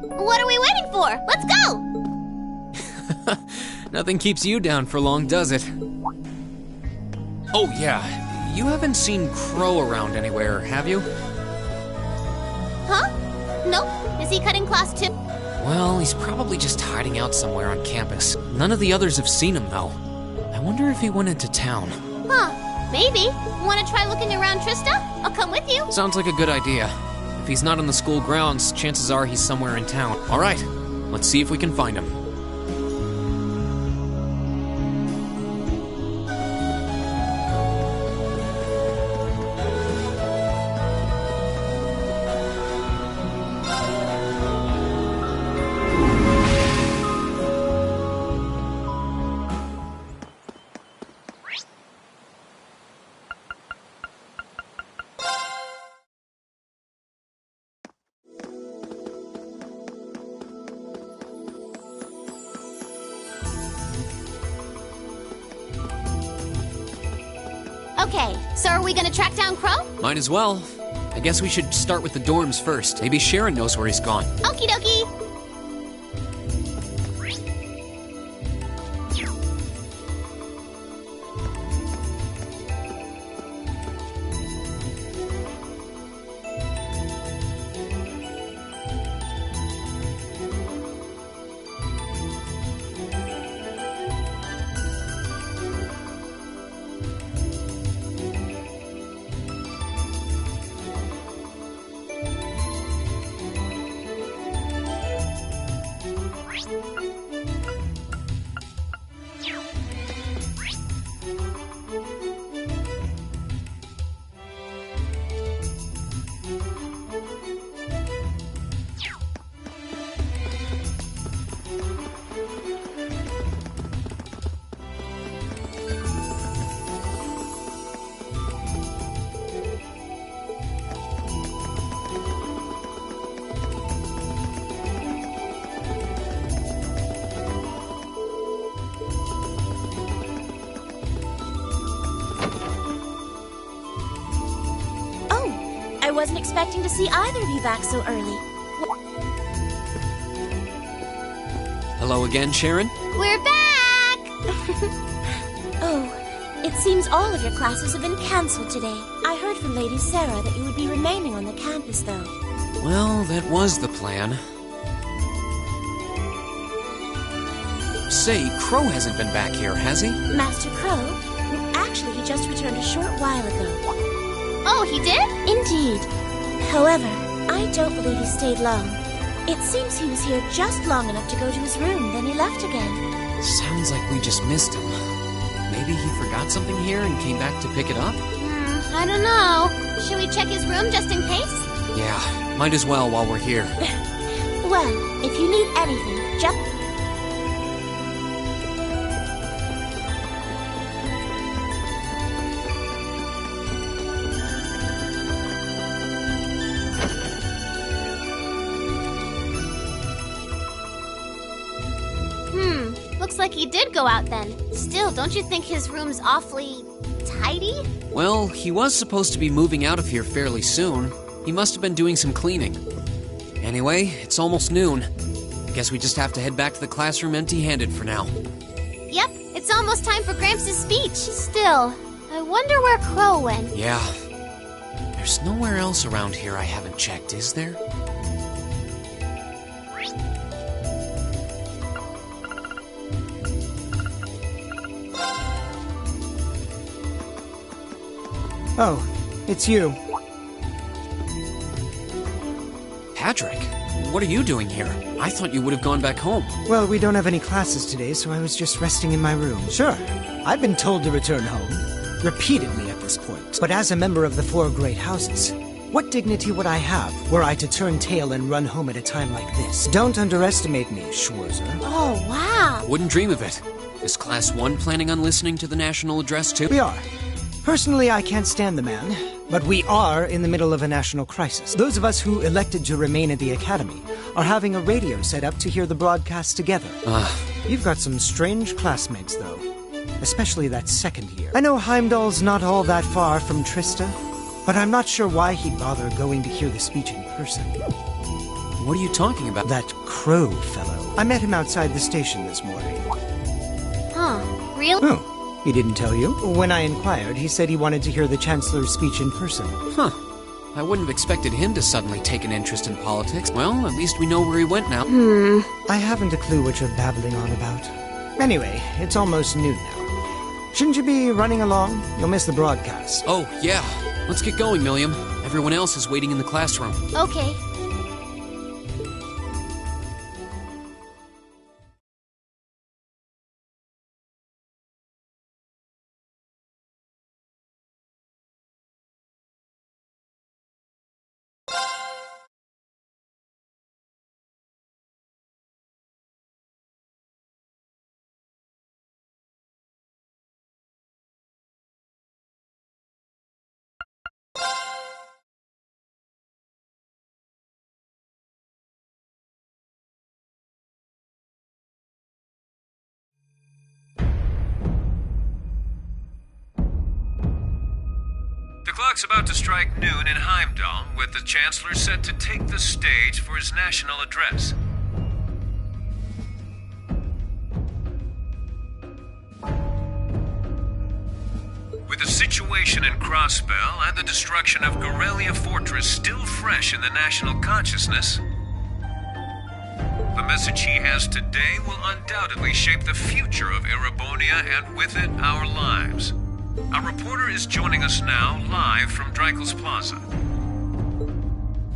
What are we waiting for? Let's go! Nothing keeps you down for long, does it? Oh, yeah. You haven't seen Crow around anywhere, have you? Huh? Nope. Is he cutting class too? Well, he's probably just hiding out somewhere on campus. None of the others have seen him, though. I wonder if he went into town. Huh. Maybe. Want to try looking around Trista? I'll come with you. Sounds like a good idea. If he's not on the school grounds, chances are he's somewhere in town. All right, let's see if we can find him. Okay, so are we gonna track down Crow? Might as well. I guess we should start with the dorms first. Maybe Sharon knows where he's gone. Okie dokie! I wasn't expecting to see either of you back so early. Hello again, Sharon? We're back! Seems all of your classes have been cancelled today. I heard from Lady Sarah that you would be remaining on the campus, though. Well, that was the plan. Say, Crow hasn't been back here, has he? Master Crow? Actually, he just returned a short while ago. Oh, he did? Indeed. However, I don't believe he stayed long. It seems he was here just long enough to go to his room, then he left again. Sounds like we just missed him. Maybe he forgot something here and came back to pick it up? I don't know. Should we check his room just in case? Yeah, might as well while we're here. Well, if you need anything, just... Looks like he did go out then. Still, don't you think his room's awfully tidy? Well, he was supposed to be moving out of here fairly soon. He must have been doing some cleaning. Anyway, it's almost noon. I guess we just have to head back to the classroom empty-handed for now. Yep, it's almost time for Gramps' speech. Still, I wonder where Crow went. Yeah. There's nowhere else around here I haven't checked, is there? Oh, it's you. Patrick, what are you doing here? I thought you would have gone back home. Well, we don't have any classes today, so I was just resting in my room. Sure, I've been told to return home, repeatedly at this point. But as a member of the four great houses, what dignity would I have were I to turn tail and run home at a time like this? Don't underestimate me, Schwarzer. Oh, wow. Wouldn't dream of it. Is Class 1 planning on listening to the national address too? We are. Personally, I can't stand the man, but we are in the middle of a national crisis. Those of us who elected to remain at the Academy are having a radio set up to hear the broadcast together. You've got some strange classmates, though. Especially that second year. I know Heimdall's not all that far from Trista, but I'm not sure why he'd bother going to hear the speech in person. What are you talking about? That Crow fellow. I met him outside the station this morning. Huh, really? Oh. He didn't tell you? When I inquired, he said he wanted to hear the Chancellor's speech in person. Huh. I wouldn't have expected him to suddenly take an interest in politics. Well, at least we know where he went now. I haven't a clue what you're babbling on about. Anyway, it's almost noon now. Shouldn't you be running along? You'll miss the broadcast. Oh, yeah. Let's get going, Milliam. Everyone else is waiting in the classroom. Okay. The clock's about to strike noon in Heimdall, with the Chancellor set to take the stage for his national address. With the situation in Crossbell and the destruction of Gorelia Fortress still fresh in the national consciousness, the message he has today will undoubtedly shape the future of Erebonia and with it our lives. Our reporter is joining us now live from Dreikel's Plaza.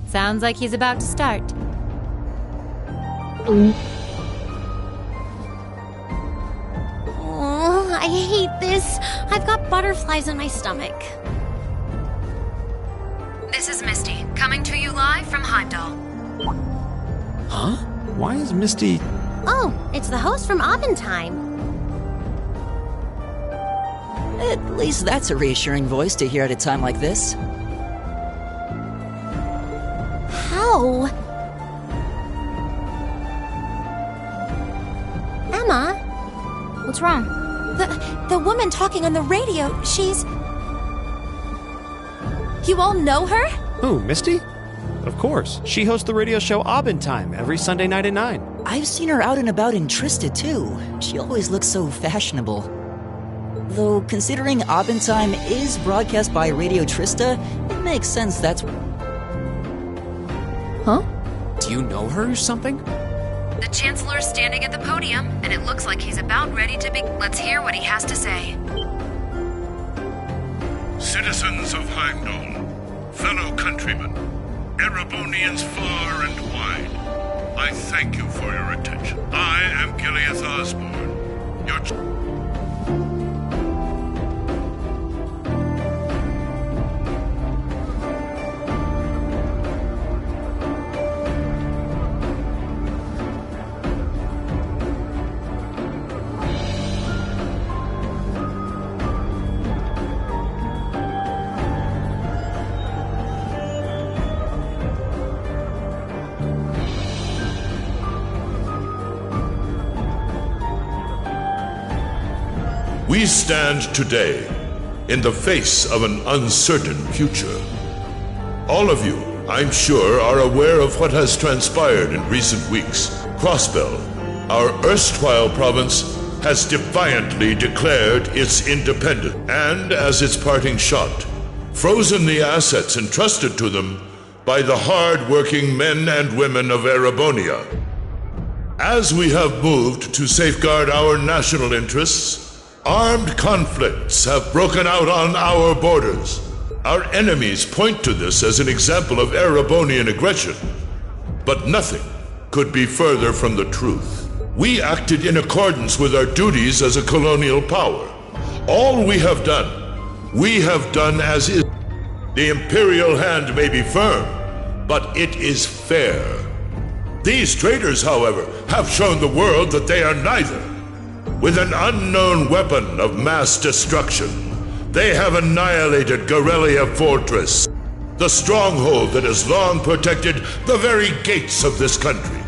Sounds like he's about to start. Oh, I hate this. I've got butterflies in my stomach. This is Misty, coming to you live from Heimdall. Huh? Why is Misty... Oh, it's the host from Abendheim. At least that's a reassuring voice to hear at a time like this. How? Emma? What's wrong? The woman talking on the radio, she's... You all know her? Who, Misty? Of course. She hosts the radio show Abendheim every Sunday night at 9. I've seen her out and about in Trista, too. She always looks so fashionable. Though, considering Abendtime is broadcast by Radio Trista, it makes sense that's... Huh? Do you know her or something? The Chancellor's standing at the podium, and it looks like he's about ready to begin. Let's hear what he has to say. Citizens of Heimdall, fellow countrymen, Erebonians far and wide, I thank you for your attention. I am Gileath Osborne, your... We stand today in the face of an uncertain future. All of you, I'm sure, are aware of what has transpired in recent weeks. Crossbell, our erstwhile province, has defiantly declared its independence, and as its parting shot, frozen the assets entrusted to them by the hard-working men and women of Erebonia. As we have moved to safeguard our national interests, armed conflicts have broken out on our borders. Our enemies point to this as an example of Erebonian aggression, but nothing could be further from the truth. We acted in accordance with our duties as a colonial power. All we have done as is. The imperial hand may be firm, but it is fair. These traitors, however, have shown the world that they are neither. With an unknown weapon of mass destruction, they have annihilated Gorelia Fortress, the stronghold that has long protected the very gates of this country.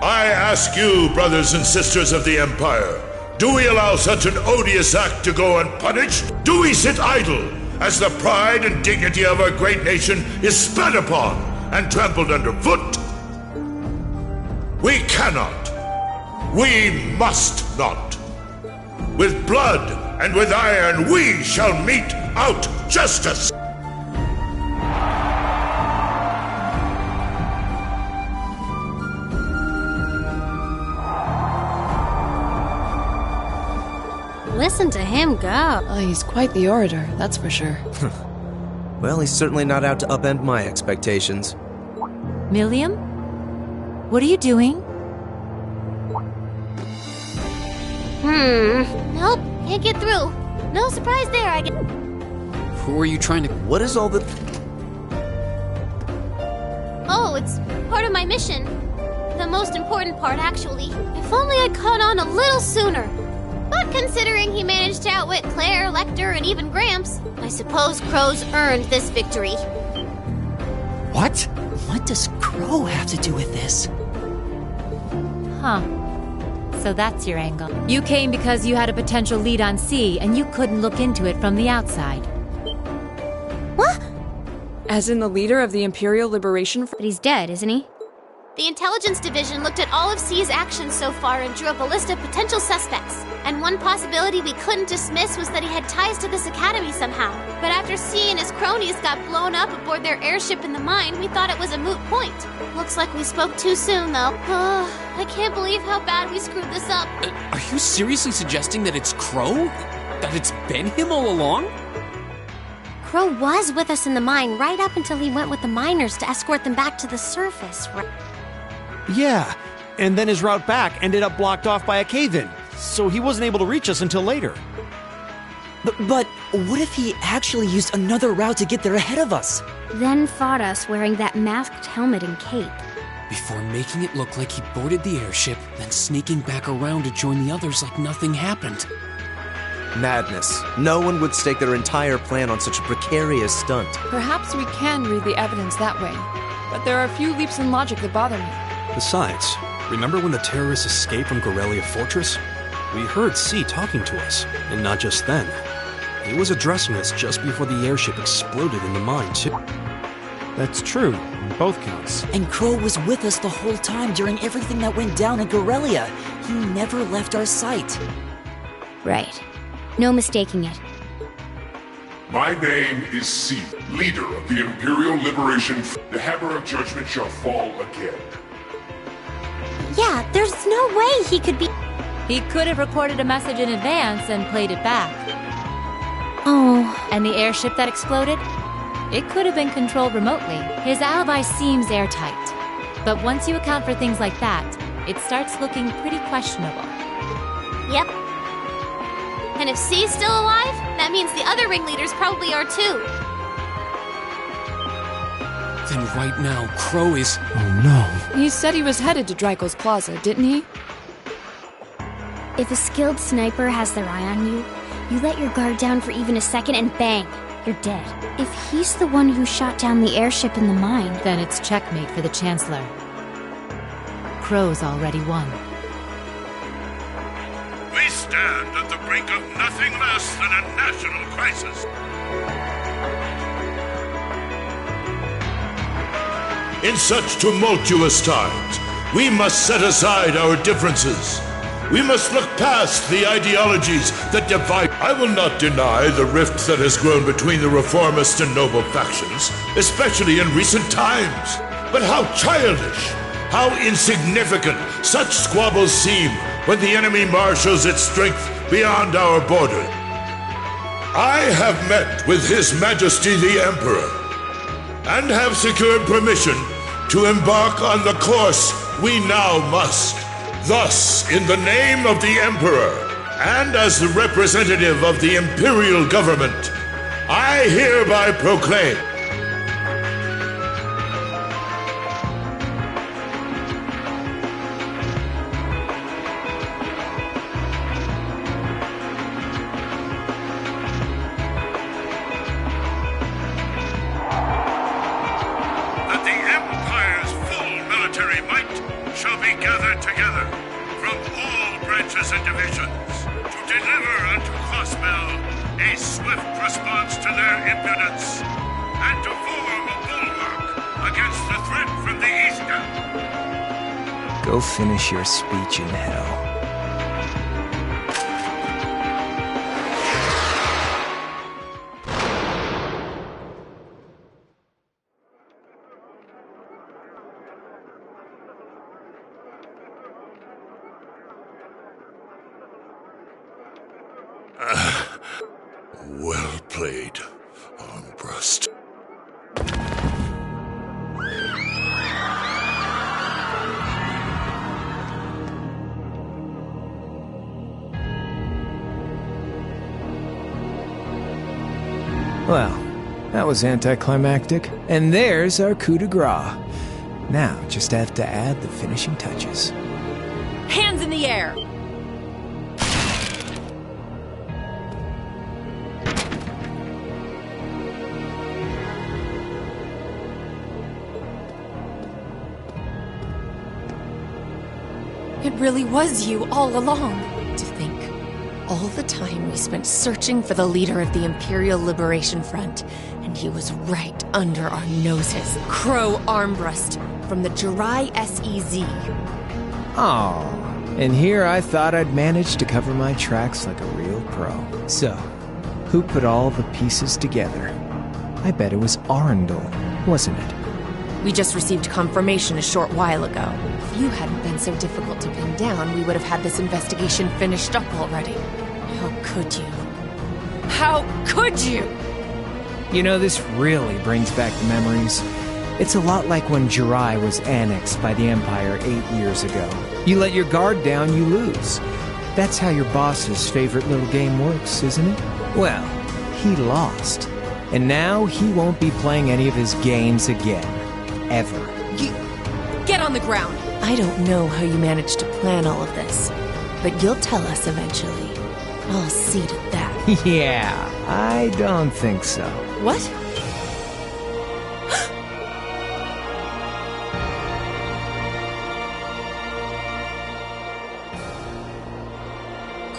I ask you, brothers and sisters of the Empire, do we allow such an odious act to go unpunished? Do we sit idle as the pride and dignity of our great nation is spat upon and trampled underfoot? We cannot. We must not. With blood and with iron, we shall mete out justice. Listen to him go. Oh, he's quite the orator, that's for sure. Well, he's certainly not out to upend my expectations. Milliam? What are you doing? Nope, can't get through. No surprise there, I guess. Who are you trying to... What is all the... Oh, it's part of my mission. The most important part, actually. If only I'd caught on a little sooner. But considering he managed to outwit Claire, Lecter, and even Gramps, I suppose Crow's earned this victory. What? What does Crow have to do with this? Huh. So that's your angle. You came because you had a potential lead on C, and you couldn't look into it from the outside. What? As in the leader of the Imperial Liberation Front? But he's dead, isn't he? The Intelligence Division looked at all of C's actions so far and drew up a list of potential suspects. And one possibility we couldn't dismiss was that he had ties to this academy somehow. But after C and his cronies got blown up aboard their airship in the mine, we thought it was a moot point. Looks like we spoke too soon, though. I can't believe how bad we screwed this up. Are you seriously suggesting that it's Crow? That it's been him all along? Crow was with us in the mine right up until he went with the miners to escort them back to the surface. Yeah, and then his route back ended up blocked off by a cave-in, so he wasn't able to reach us until later. But what if he actually used another route to get there ahead of us? Then fought us wearing that masked helmet and cape. Before making it look like he boarded the airship, then sneaking back around to join the others like nothing happened. Madness. No one would stake their entire plan on such a precarious stunt. Perhaps we can read the evidence that way, but there are a few leaps in logic that bother me. Besides, remember when the terrorists escaped from Gorelia Fortress? We heard C talking to us, and not just then. He was addressing us just before the airship exploded in the mine, too. That's true, on both counts. And Crow was with us the whole time during everything that went down in Gorelia. He never left our sight. Right. No mistaking it. My name is C, leader of the Imperial Liberation. The hammer of judgment shall fall again. Yeah, there's no way he could be... He could have recorded a message in advance and played it back. Oh. And the airship that exploded? It could have been controlled remotely. His alibi seems airtight. But once you account for things like that, it starts looking pretty questionable. Yep. And if C's still alive, that means the other ringleaders probably are too. Then right now, Crow is... Oh no. He said he was headed to Drykel's Plaza, didn't he? If a skilled sniper has their eye on you, you let your guard down for even a second and bang, you're dead. If he's the one who shot down the airship in the mine... Then it's checkmate for the Chancellor. Crow's already won. We stand at the brink of nothing less than a national crisis. In such tumultuous times, we must set aside our differences. We must look past the ideologies that divide. I will not deny the rift that has grown between the reformist and noble factions, especially in recent times. But how childish, how insignificant such squabbles seem when the enemy marshals its strength beyond our border. I have met with His Majesty the Emperor, and have secured permission to embark on the course we now must. Thus, in the name of the Emperor, and as the representative of the Imperial Government, I hereby proclaim that the Empire's full military might shall be gathered together from all branches and divisions to deliver unto Crossbell a swift response to their impudence and to form a bulwark against the threat from the eastern. Go finish your speech in hell. well played, Armbrust. Well, that was anticlimactic. And there's our coup de grace. Now, just have to add the finishing touches. Hands in the air! It really was you all along. To think, all the time we spent searching for the leader of the Imperial Liberation Front, and he was right under our noses. Crow Armbrust from the Jirai SEZ. Aw, and here I thought I'd managed to cover my tracks like a real pro. So, who put all the pieces together? I bet it was Arundel, wasn't it? We just received confirmation a short while ago. If you hadn't been so difficult to pin down, we would have had this investigation finished up already. How could you? How could you? You know, this really brings back the memories. It's a lot like when Jirai was annexed by the Empire 8 years ago. You let your guard down, you lose. That's how your boss's favorite little game works, isn't it? Well, he lost. And now he won't be playing any of his games again. Ever. Get on the ground! I don't know how you managed to plan all of this, but you'll tell us eventually. I'll see to that. Yeah, I don't think so. What?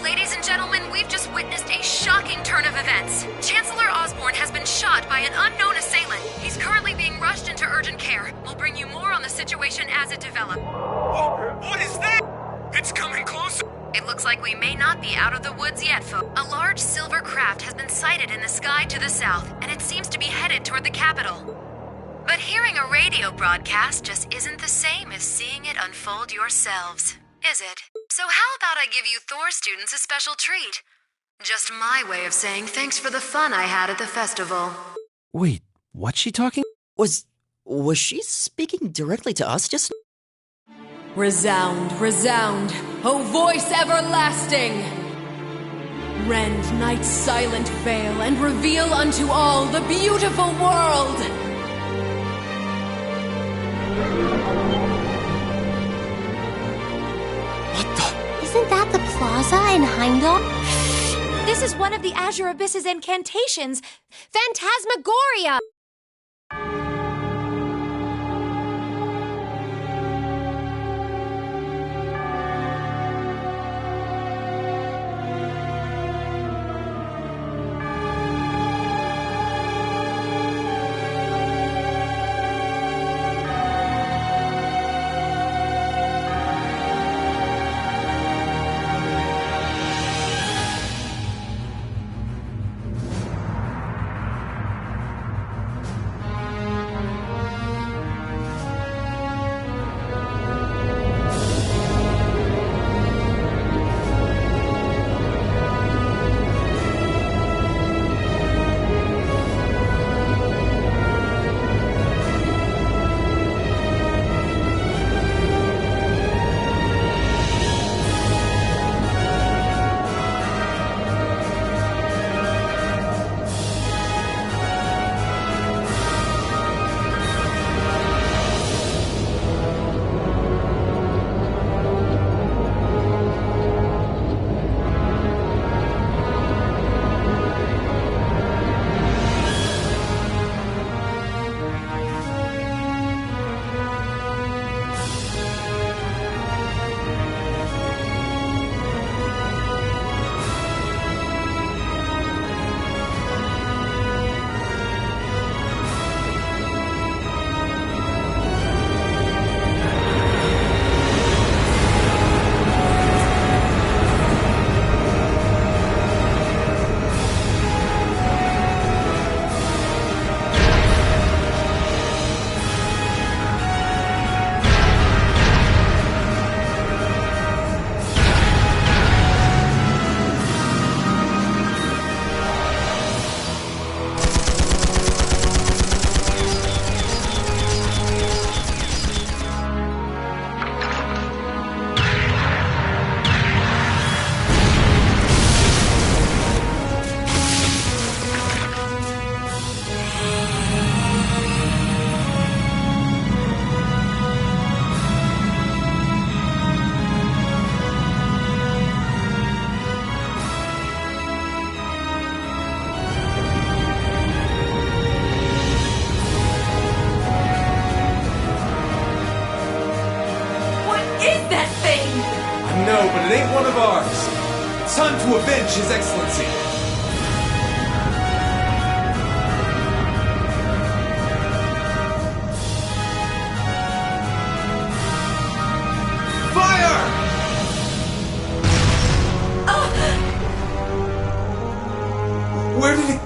Ladies and gentlemen, we've just witnessed a shocking turn of events. Chancellor Osborne has been shot by an unknown assailant. He's currently being rushed into urgent care. We'll bring you more on the situation as it develops. What is that? It's coming closer. It looks like we may not be out of the woods yet, folks. A large silver craft has been sighted in the sky to the south, and it seems to be headed toward the capital. But hearing a radio broadcast just isn't the same as seeing it unfold yourselves, is it? So how about I give you Thor students a special treat? Just my way of saying thanks for the fun I had at the festival. Wait, what's she talking? Was she speaking directly to us just? Resound, resound, O voice everlasting! Rend night's silent veil and reveal unto all the beautiful world! Isn't that the plaza in Heimdall? This is one of the Azure Abyss's incantations. Phantasmagoria! No, but it ain't one of ours. It's time to avenge His Excellency. Fire! Where did it...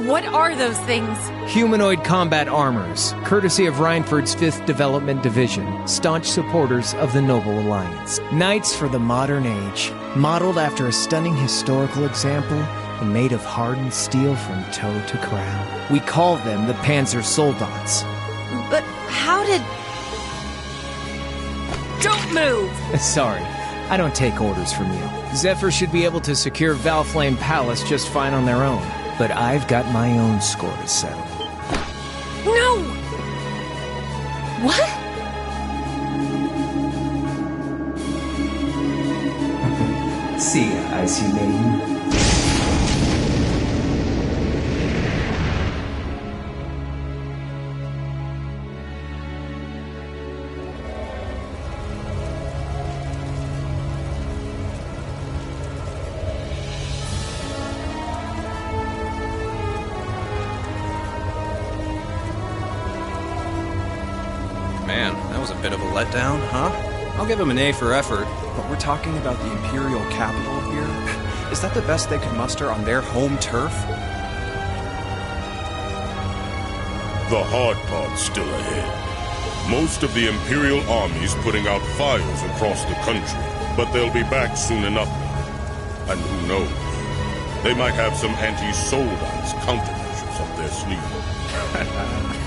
What are those things? Humanoid combat armors, courtesy of Reinford's 5th Development Division, staunch supporters of the Noble Alliance. Knights for the modern age, modeled after a stunning historical example and made of hardened steel from toe to crown. We call them the Panzer Soldats. But How did... Don't move! Sorry, I don't take orders from you. Zephyr should be able to secure Valflame Palace just fine on their own. But I've got my own score to settle. No! What? See ya, Icy Maiden. Man, that was a bit of a letdown, huh? I'll give him an A for effort. But we're talking about the Imperial capital here? Is that the best they could muster on their home turf? The hard part's still ahead. Most of the Imperial army's putting out fires across the country, but they'll be back soon enough. And who knows? They might have some anti-Soldites countermeasures up their sleeve.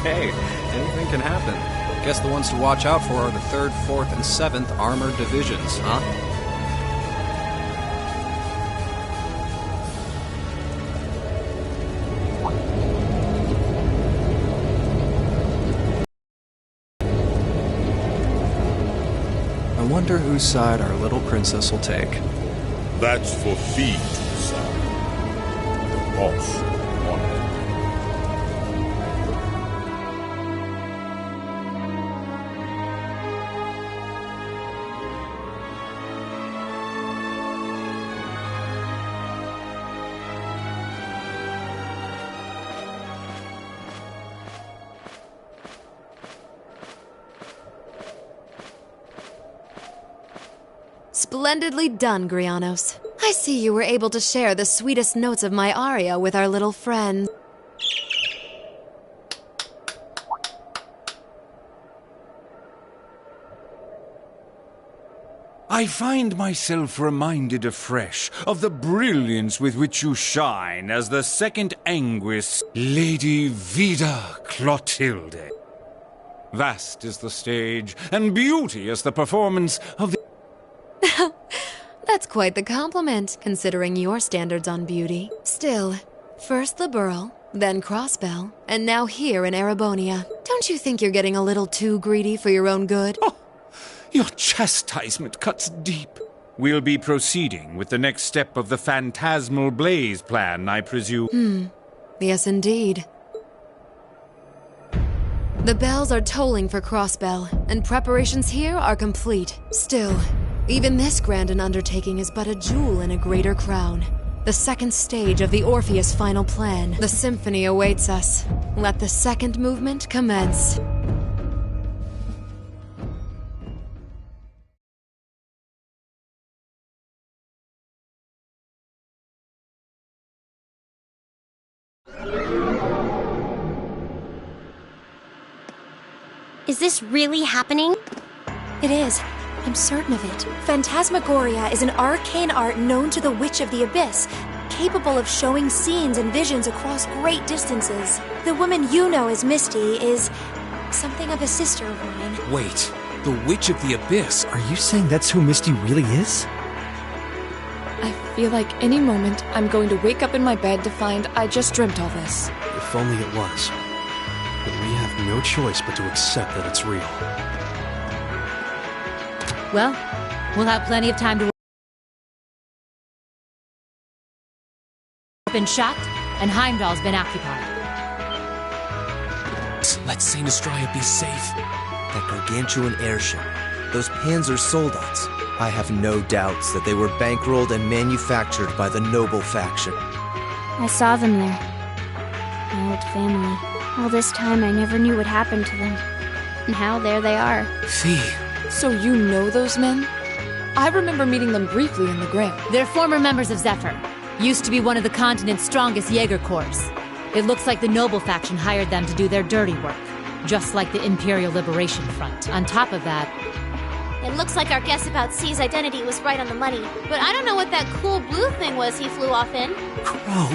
Hey, anything can happen. Guess the ones to watch out for are the 3rd, 4th, and 7th Armored Divisions, huh? I wonder whose side our little princess will take. That's for Fee to decide. The boss wanted it. Splendidly done, Grianos. I see you were able to share the sweetest notes of my aria with our little friends. I find myself reminded afresh of the brilliance with which you shine as the second Anguis, Lady Vida Clotilde. Vast is the stage, and beauteous the performance of the... That's quite the compliment, considering your standards on beauty. Still, first the Burl, then Crossbell, and now here in Erebonia. Don't you think you're getting a little too greedy for your own good? Oh, your chastisement cuts deep. We'll be proceeding with the next step of the Phantasmal Blaze plan, I presume. Yes, indeed. The bells are tolling for Crossbell, and preparations here are complete. Still, even this grand an undertaking is but a jewel in a greater crown. The second stage of the Orpheus final plan. The symphony awaits us. Let the second movement commence. Is this really happening? It is. I'm certain of it. Phantasmagoria is an arcane art known to the Witch of the Abyss, capable of showing scenes and visions across great distances. The woman you know as Misty is something of a sister of mine. Wait, the Witch of the Abyss? Are you saying that's who Misty really is? I feel like any moment I'm going to wake up in my bed to find I just dreamt all this. If only it was. But we have no choice but to accept that it's real. Well, we'll have plenty of time to... been shot, and Heimdall's been occupied. Let Saint Estrella be safe. That gargantuan airship, those Panzer Soldats. I have no doubts that they were bankrolled and manufactured by the noble faction. I saw them there. My old family. All this time I never knew what happened to them. Now there they are. Fee. So you know those men? I remember meeting them briefly in the Grail. They're former members of Zephyr. Used to be one of the continent's strongest Jaeger Corps. It looks like the noble faction hired them to do their dirty work. Just like the Imperial Liberation Front. On top of that... It looks like our guess about C's identity was right on the money. But I don't know what that cool blue thing was he flew off in. Crow,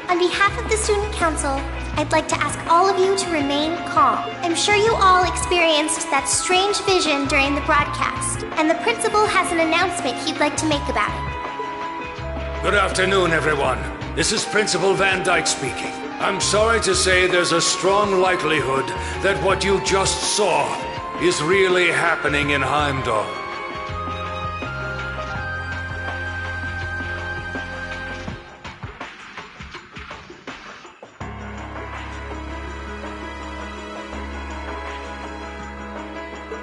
On behalf of the Student Council, I'd like to ask all of you to remain calm. I'm sure you all experienced that strange vision during the broadcast, and the principal has an announcement he'd like to make about it. Good afternoon, everyone. This is Principal Van Dyke speaking. I'm sorry to say there's a strong likelihood that what you just saw is really happening in Heimdall.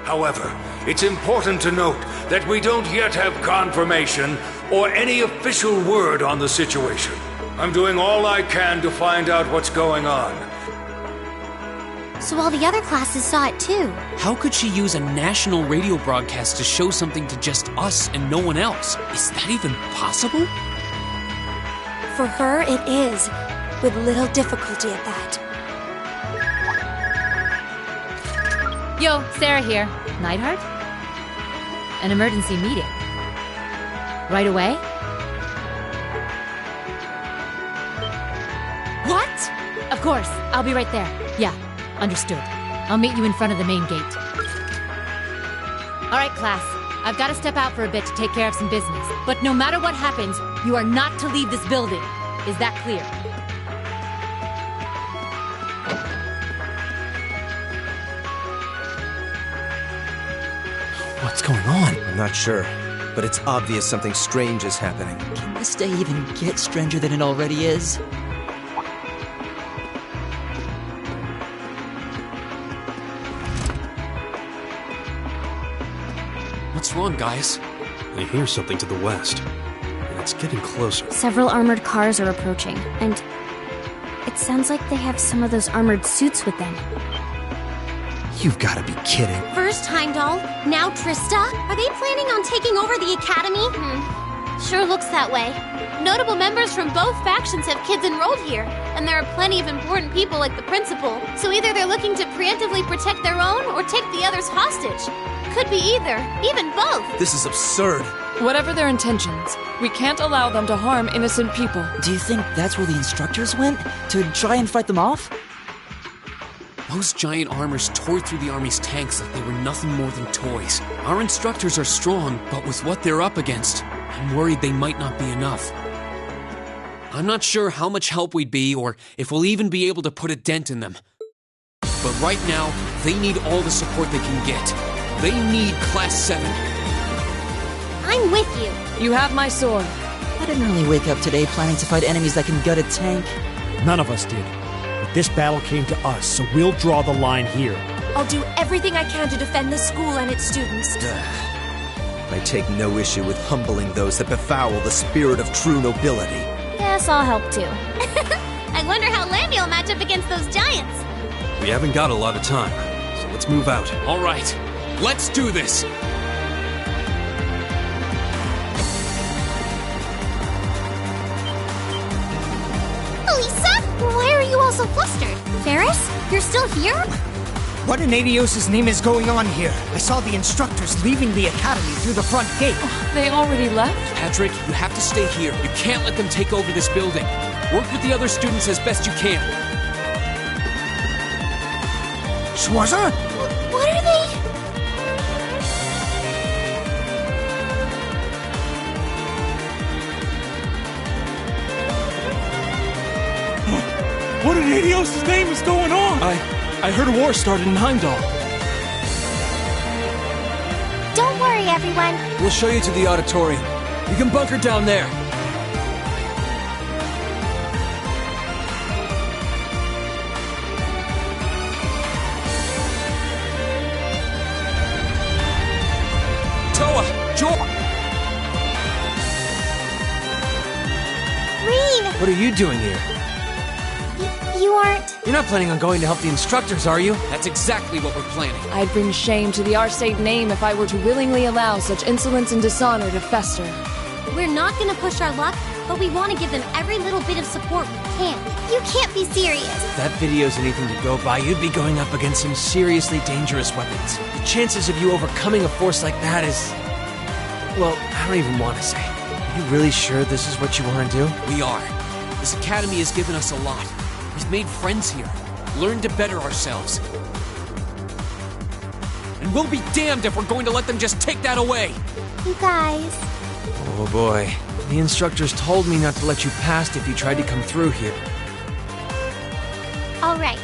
However, it's important to note that we don't yet have confirmation or any official word on the situation. I'm doing all I can to find out what's going on. So all the other classes saw it too. How could she use a national radio broadcast to show something to just us and no one else? Is that even possible? For her, it is, with little difficulty at that. Yo, Sarah here. Neidhart? An emergency meeting. Right away? What? Of course, I'll be right there. Yeah, understood. I'll meet you in front of the main gate. All right, class. I've got to step out for a bit to take care of some business. But no matter what happens, you are not to leave this building. Is that clear? What's going on? I'm not sure, but it's obvious something strange is happening. Can this day even get stranger than it already is? What's wrong, guys? I hear something to the west, and it's getting closer. Several armored cars are approaching, and it sounds like they have some of those armored suits with them. You've got to be kidding. First Heimdall, now Trista. Are they planning on taking over the academy? Sure looks that way. Notable members from both factions have kids enrolled here, and there are plenty of important people like the principal. So either they're looking to preemptively protect their own or take the others hostage. Could be either, even both. This is absurd. Whatever their intentions, we can't allow them to harm innocent people. Do you think that's where the instructors went? To try and fight them off? Those giant armors tore through the army's tanks like they were nothing more than toys. Our instructors are strong, but with what they're up against, I'm worried they might not be enough. I'm not sure how much help we'd be or if we'll even be able to put a dent in them. But right now, they need all the support they can get. They need Class 7. I'm with you. You have my sword. I didn't really wake up today planning to fight enemies that can gut a tank. None of us did. But this battle came to us, so we'll draw the line here. I'll do everything I can to defend the school and its students. I take no issue with humbling those that befoul the spirit of true nobility. Yes, I'll help too. I wonder how Lammy will match up against those giants. We haven't got a lot of time, so let's move out. All right, let's do this. Lisa, why are you all so flustered? Ferris, you're still here? What in Adios' name is going on here? I saw the instructors leaving the academy through the front gate. They already left? Patrick, you have to stay here. You can't let them take over this building. Work with the other students as best you can. Schwarzer? What are they? What in Adios' name is going on? I heard a war started in Heimdall. Don't worry, everyone. We'll show you to the auditorium. You can bunker down there. Toa! Joel! Reed! What are you doing here? You aren't... You're not planning on going to help the instructors, are you? That's exactly what we're planning. I'd bring shame to the Arcade name if I were to willingly allow such insolence and dishonor to fester. We're not gonna push our luck, but we want to give them every little bit of support we can. You can't be serious. If that video's anything to go by, you'd be going up against some seriously dangerous weapons. The chances of you overcoming a force like that is... well, I don't even want to say. Are you really sure this is what you want to do? We are. This academy has given us a lot. We've made friends here, learned to better ourselves. And we'll be damned if we're going to let them just take that away! You guys... Oh boy. The instructors told me not to let you past if you tried to come through here. Alright.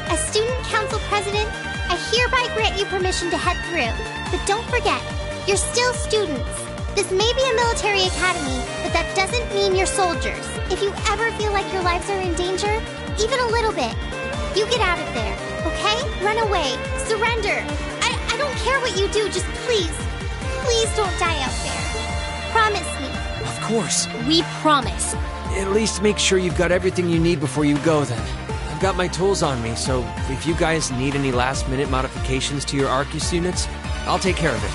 As student council president, I hereby grant you permission to head through. But don't forget, you're still students. This may be a military academy, but that doesn't mean you're soldiers. If you ever feel like your lives are in danger, even a little bit, you get out of there, okay? Run away. Surrender. I don't care what you do, just please don't die out there. Promise me. Of course. We promise. At least make sure you've got everything you need before you go then. I've got my tools on me, so if you guys need any last-minute modifications to your Arcus units, I'll take care of it.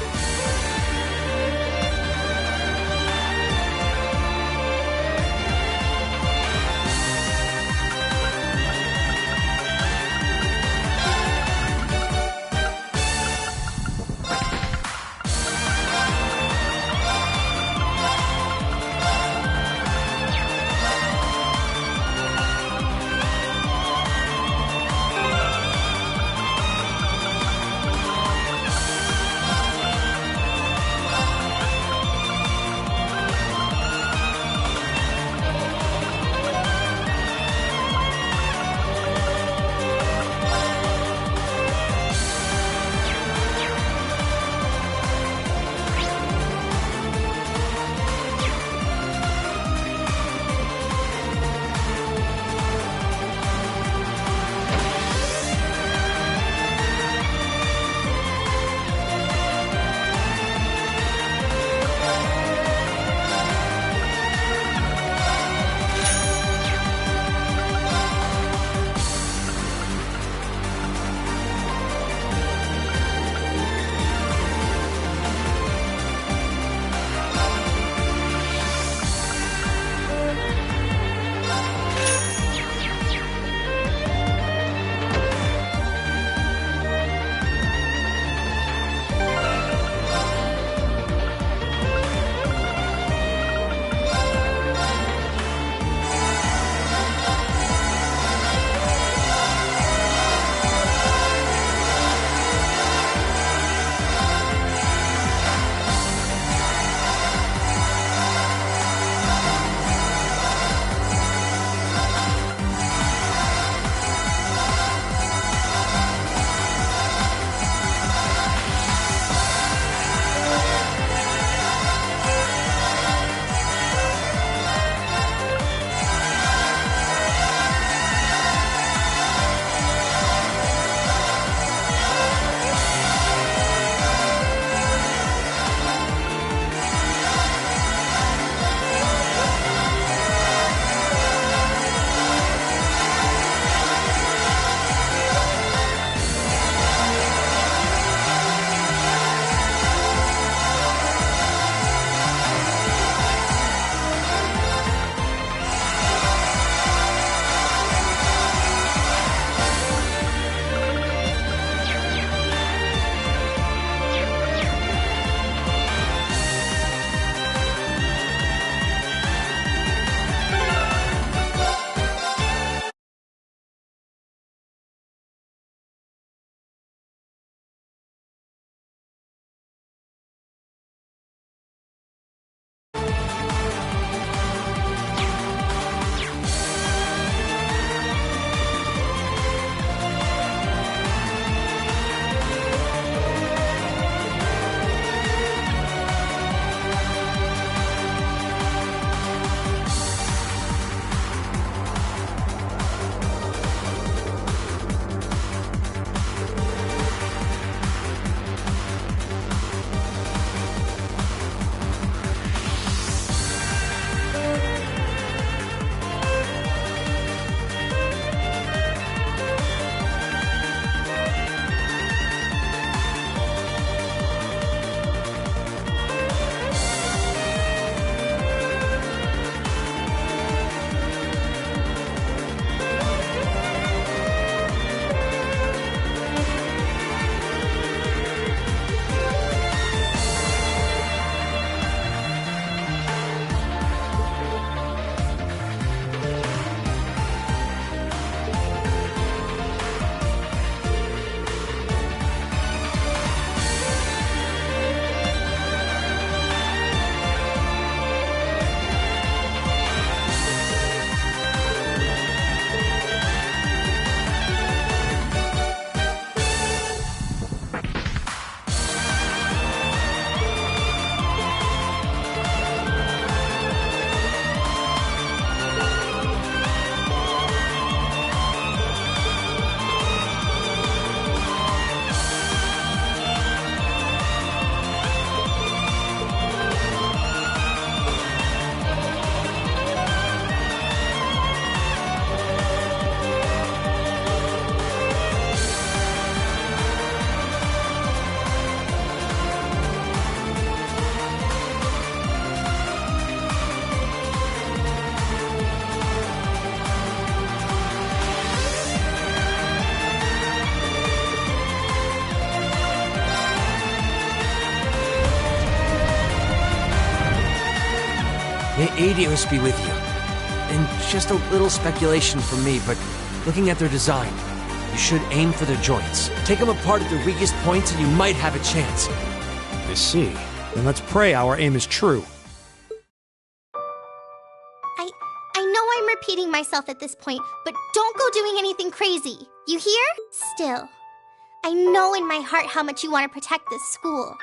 Adios be with you. And just a little speculation from me, but looking at their design, you should aim for their joints. Take them apart at the weakest points and you might have a chance. I see. Then let's pray our aim is true. I know I'm repeating myself at this point, but don't go doing anything crazy. You hear? Still, I know in my heart how much you want to protect this school.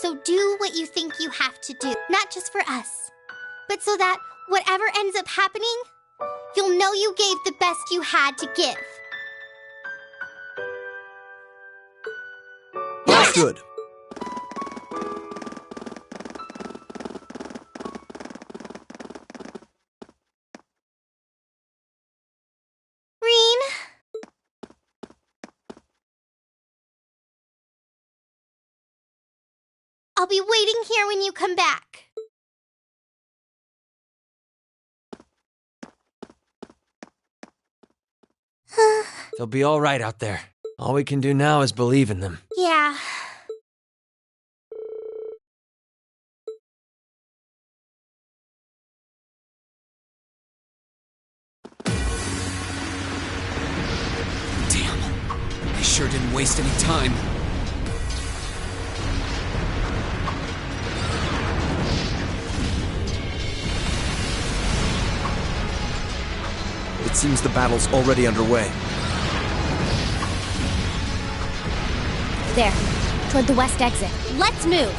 So do what you think you have to do, not just for us, but so that whatever ends up happening, you'll know you gave the best you had to give. Good. Reen? I'll be waiting here when you come back. They'll be all right out there. All we can do now is believe in them. Yeah. Damn. They sure didn't waste any time. It seems the battle's already underway. There, toward the west exit. Let's move!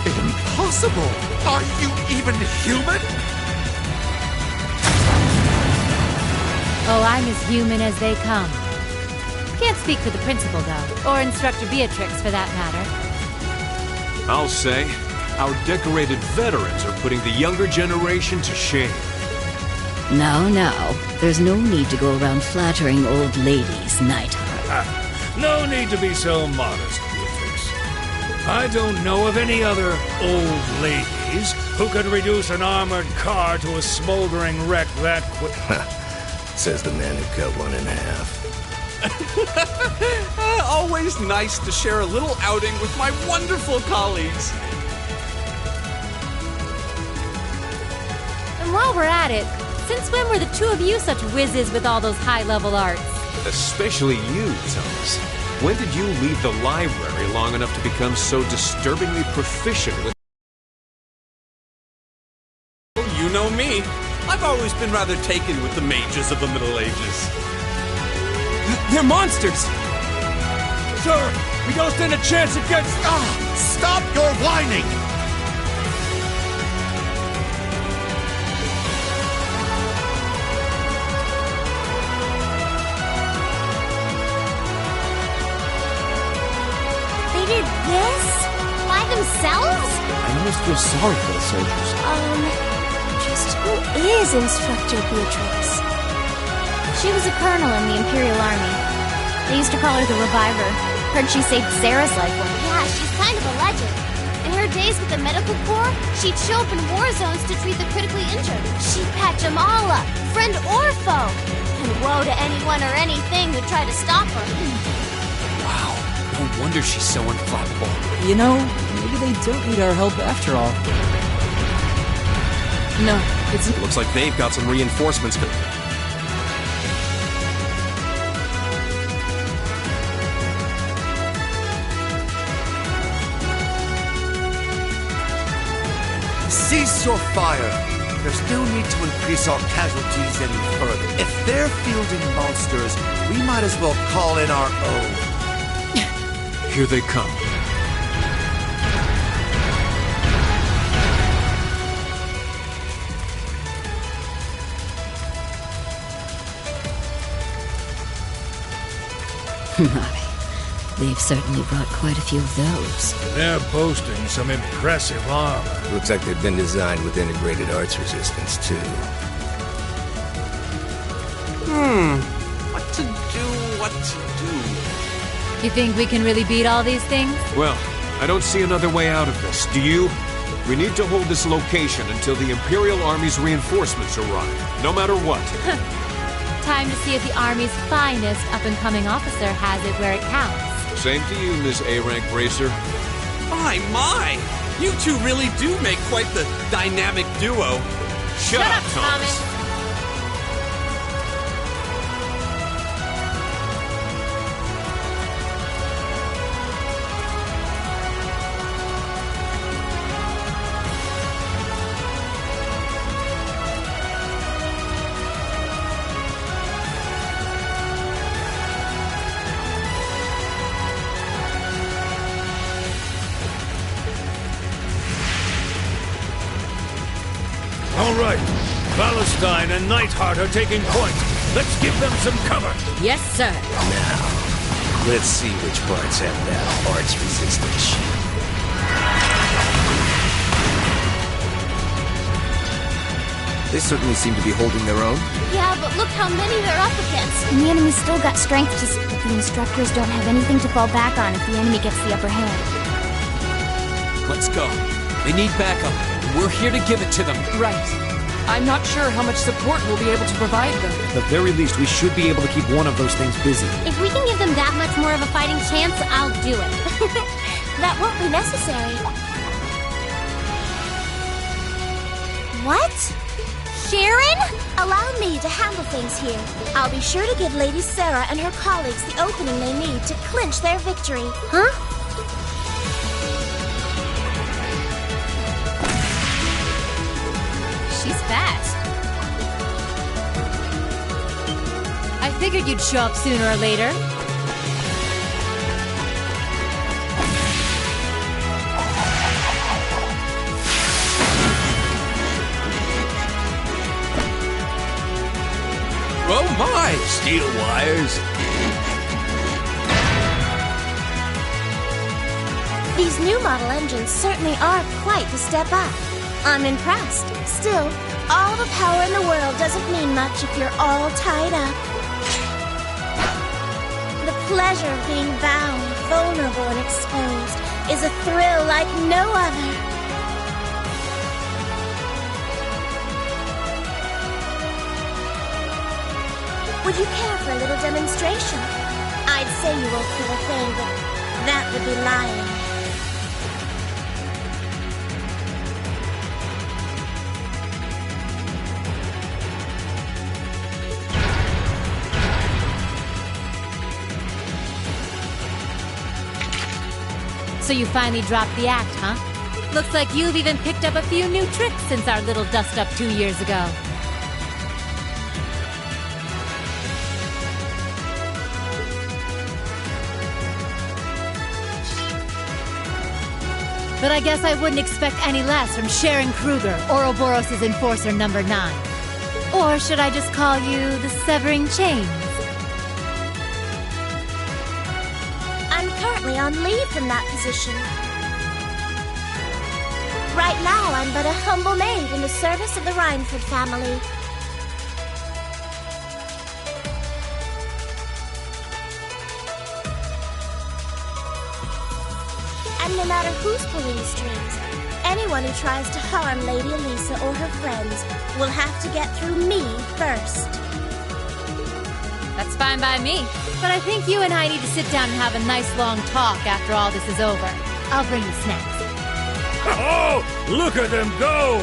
Impossible! Are you even human? Oh, I'm as human as they come. Can't speak for the principal, though, or Instructor Beatrix, for that matter. I'll say, our decorated veterans are putting the younger generation to shame. Now, there's no need to go around flattering old ladies, Nightheart. No need to be so modest, Beatrix. I don't know of any other old ladies who could reduce an armored car to a smoldering wreck that quick. Says the man who cut one in half. Always nice to share a little outing with my wonderful colleagues. And while we're at it, since when were the two of you such whizzes with all those high-level arts? Especially you, Thomas. When did you leave the library long enough to become so disturbingly proficient with... You know me. I've always been rather taken with the mages of the Middle Ages. They're monsters! Sir, we don't stand a chance against... Stop your whining! They did this? By themselves? I almost feel sorry for the soldiers. Just who is Instructor Beatrix? She was a colonel in the Imperial Army. They used to call her the Reviver. Heard she saved Sarah's life once. Yeah, she's kind of a legend. In her days with the medical corps, she'd show up in war zones to treat the critically injured. She'd patch them all up, friend or foe. And woe to anyone or anything who tried to stop her. Wow, no wonder she's so unflappable. You know, maybe they don't need our help after all. No, It looks like they've got some reinforcements. Cease your fire! There's no need to increase our casualties any further. If they're fielding monsters, we might as well call in our own. Here they come. My, they've certainly brought quite a few of those. They're boasting some impressive armor. Looks like they've been designed with integrated arts resistance, too. What to do? You think we can really beat all these things? Well, I don't see another way out of this. Do you? We need to hold this location until the Imperial Army's reinforcements arrive, no matter what. Time to see if the Army's finest up-and-coming officer has it where it counts. Same to you, Miss A-Rank Racer. My! You two really do make quite the dynamic duo. Shut up, Thomas. All right. Valentine and Nightheart are taking point. Let's give them some cover. Yes, sir. Now, let's see which parts have that arch resistance. They certainly seem to be holding their own. Yeah, but look how many they're up against. And the enemy's still got strength but the instructors don't have anything to fall back on if the enemy gets the upper hand. Let's go. They need backup. We're here to give it to them. Right. I'm not sure how much support we'll be able to provide them. At the very least, we should be able to keep one of those things busy. If we can give them that much more of a fighting chance, I'll do it. That won't be necessary. What? Sharon? Allow me to handle things here. I'll be sure to give Lady Sarah and her colleagues the opening they need to clinch their victory. Huh? She's fast. I figured you'd show up sooner or later. Oh my! Steel wires. These new model engines certainly are quite the step up. I'm impressed. Still, all the power in the world doesn't mean much if you're all tied up. The pleasure of being bound, vulnerable, and exposed is a thrill like no other. Would you care for a little demonstration? I'd say you won't feel a thing, but that would be lying. So you finally dropped the act, huh? Looks like you've even picked up a few new tricks since our little dust-up 2 years ago. But I guess I wouldn't expect any less from Sharon Kruger, Ouroboros' Enforcer number 9. Or should I just call you the Severing Chains? I'm currently on leave from that position. Right now, I'm but a humble maid in the service of the Rhineford family. And no matter who's pulling the strings, anyone who tries to harm Lady Elisa or her friends will have to get through me first. That's fine by me. But I think you and I need to sit down and have a nice long talk after all this is over. I'll bring you snacks. Oh, look at them go!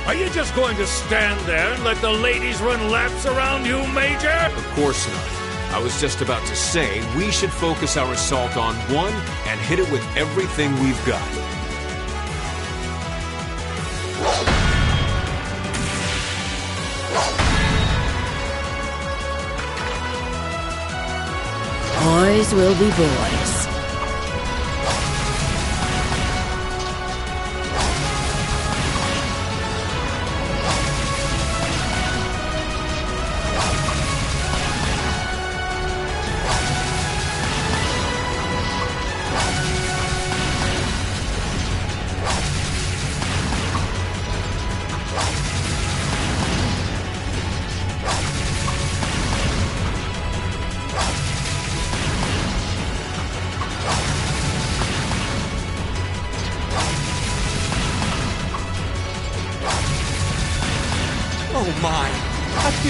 Are you just going to stand there and let the ladies run laps around you, Major? Of course not. I was just about to say we should focus our assault on one and hit it with everything we've got. Boys will be boys.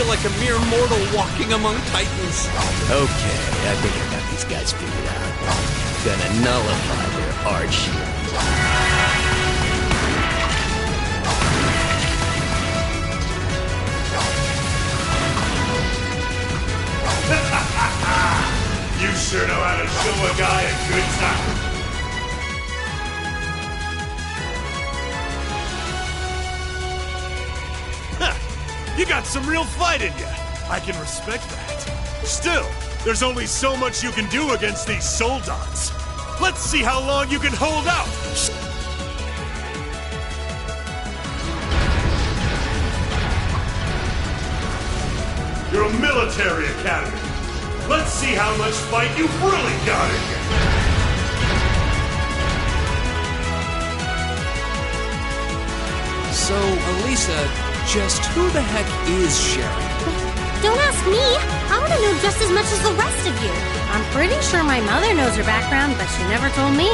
like a mere mortal walking among titans. Okay, I think I got these guys figured out. Gonna nullify their art shield. You sure know how to show a guy a good time. You got some real fight in you. I can respect that. Still, there's only so much you can do against these soldats. Let's see how long you can hold out. You're a military academy. Let's see how much fight you've really got in you. So, Elisa, just who the heck is Sharon? Don't ask me. I want to know just as much as the rest of you. I'm pretty sure my mother knows her background, but she never told me.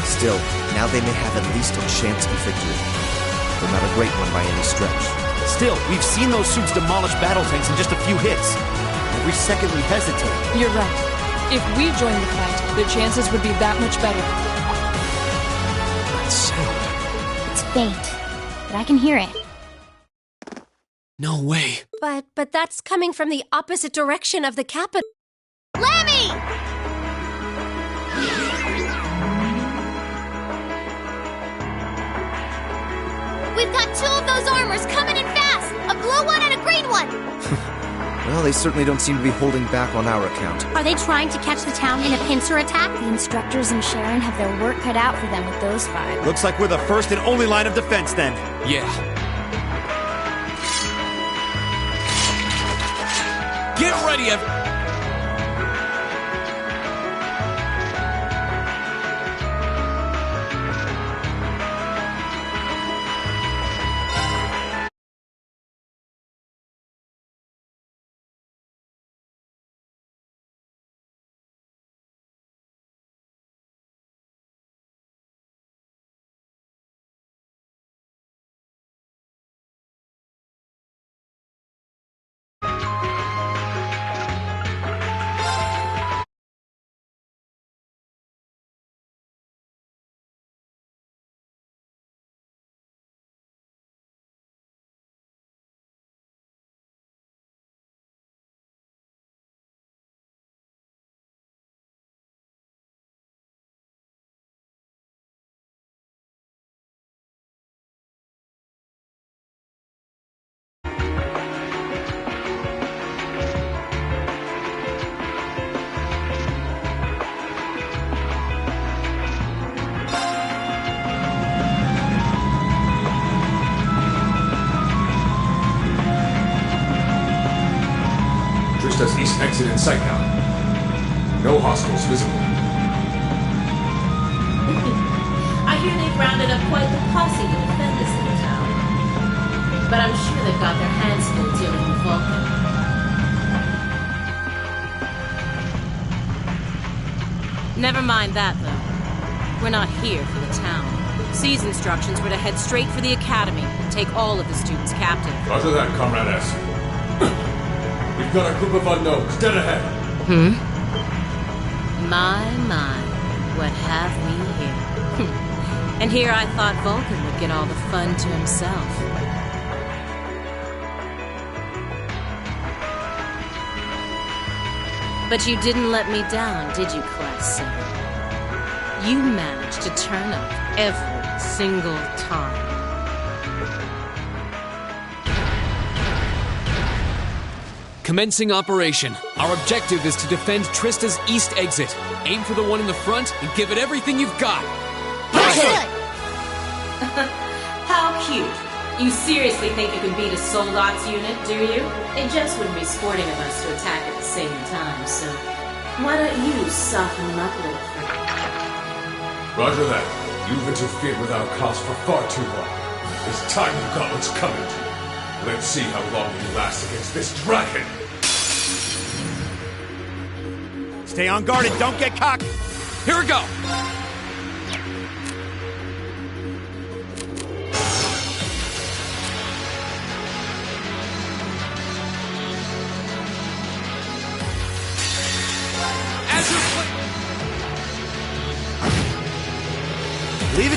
Still, now they may have at least a chance of victory. But not a great one by any stretch. Still, we've seen those suits demolish battle tanks in just a few hits. Every second we hesitate. You're right. If we join the fight, the chances would be that much better. That sound. It's faint, but I can hear it. No way. But that's coming from the opposite direction of the capital. Lemmy! We've got two of those armors coming in fast! A blue one and a green one! Well, they certainly don't seem to be holding back on our account. Are they trying to catch the town in a pincer attack? The instructors and Sharon have their work cut out for them with those five. Looks like we're the first and only line of defense then. Yeah. Get ready, Trista's east exit in sight now. No hostiles visible. I hear they've rounded up quite the posse to defend this little town. But I'm sure they've got their hands full dealing with Vulcan. Never mind that, though. We're not here for the town. C's instructions were to head straight for the academy and take all of the students captive. Roger that, Comrade S. We've got a group of unknowns dead ahead. My, what have we here? And here I thought Vulcan would get all the fun to himself. But you didn't let me down, did you, Class 7? You managed to turn up every single time. Commencing operation. Our objective is to defend Trista's east exit. Aim for the one in the front and give it everything you've got. How cute. You seriously think you can beat a Soldats unit, do you? It just wouldn't be sporting of us to attack at the same time, so why don't you soften them up a little for me? Roger that. You've interfered with our cause for far too long. It's time you got what's coming to you. Let's see how long you last against this dragon. Stay on guard and don't get cocked. Here we go.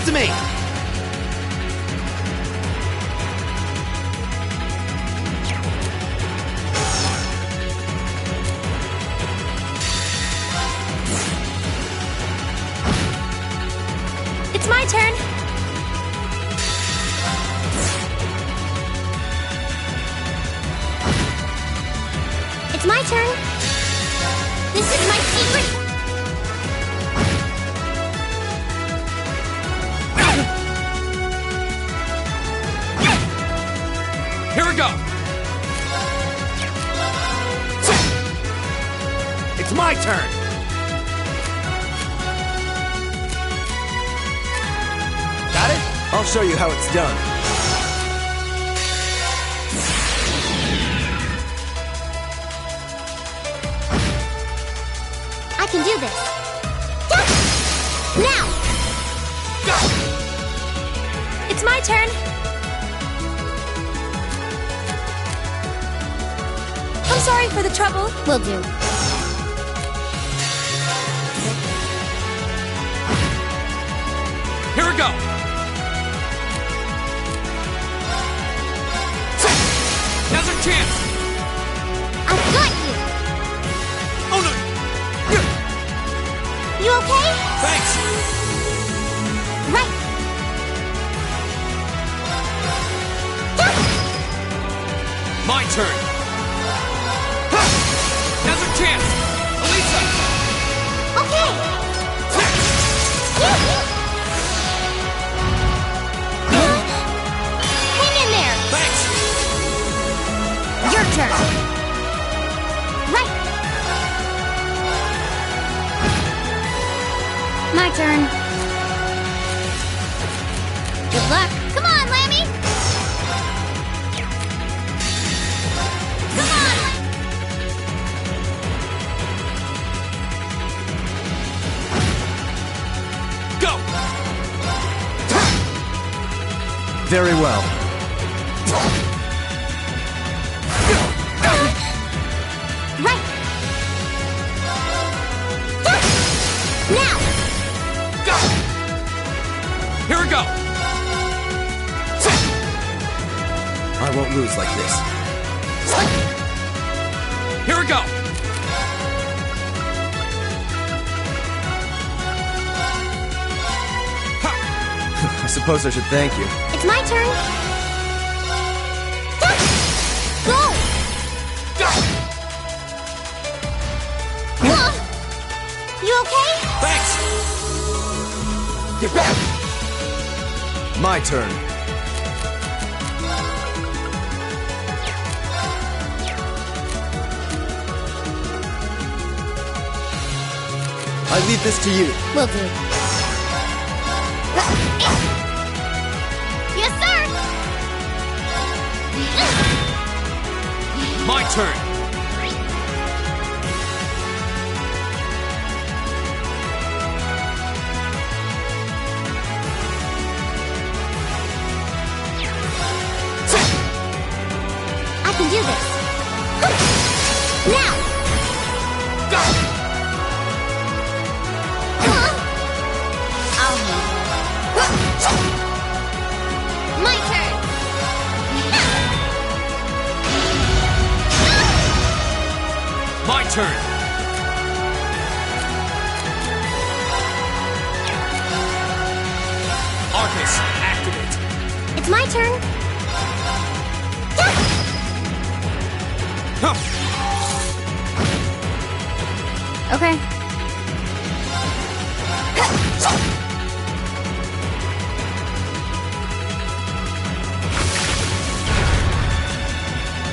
to me! It's my turn. It's my turn. This is my secret. Here we go! It's my turn! Got it? I'll show you how it's done. I can do this. Now! It's my turn. I'm sorry for the trouble. Will do. Here we go! Now's our chance! I've got you! Oh no! You okay? Thanks! Right! My turn! Now's our chance! Elisa! Okay! Hang in there! Thanks! Your turn! Right! My turn. Good luck. Come on, Lammy! Come on! Go! Very well. Right! Now! Go! Here we go! I won't lose like this. Here we go! I suppose I should thank you. It's my turn. Go! You okay? Thanks! Get back! My turn. I leave this to you. Will do. Yes, sir! My turn! I can do this. Now! Go! My turn! My turn! Arcus, activate! It's my turn. Okay.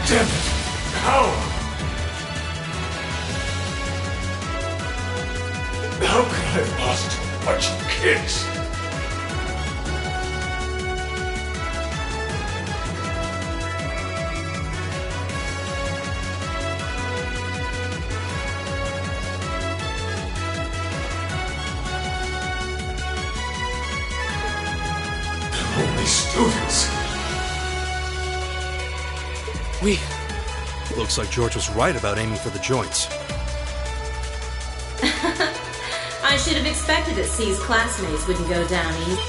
Damn it! How? How could I have lost a bunch of kids? They're only students. Looks like George was right about aiming for the joints. I should have expected that C's classmates wouldn't go down easy.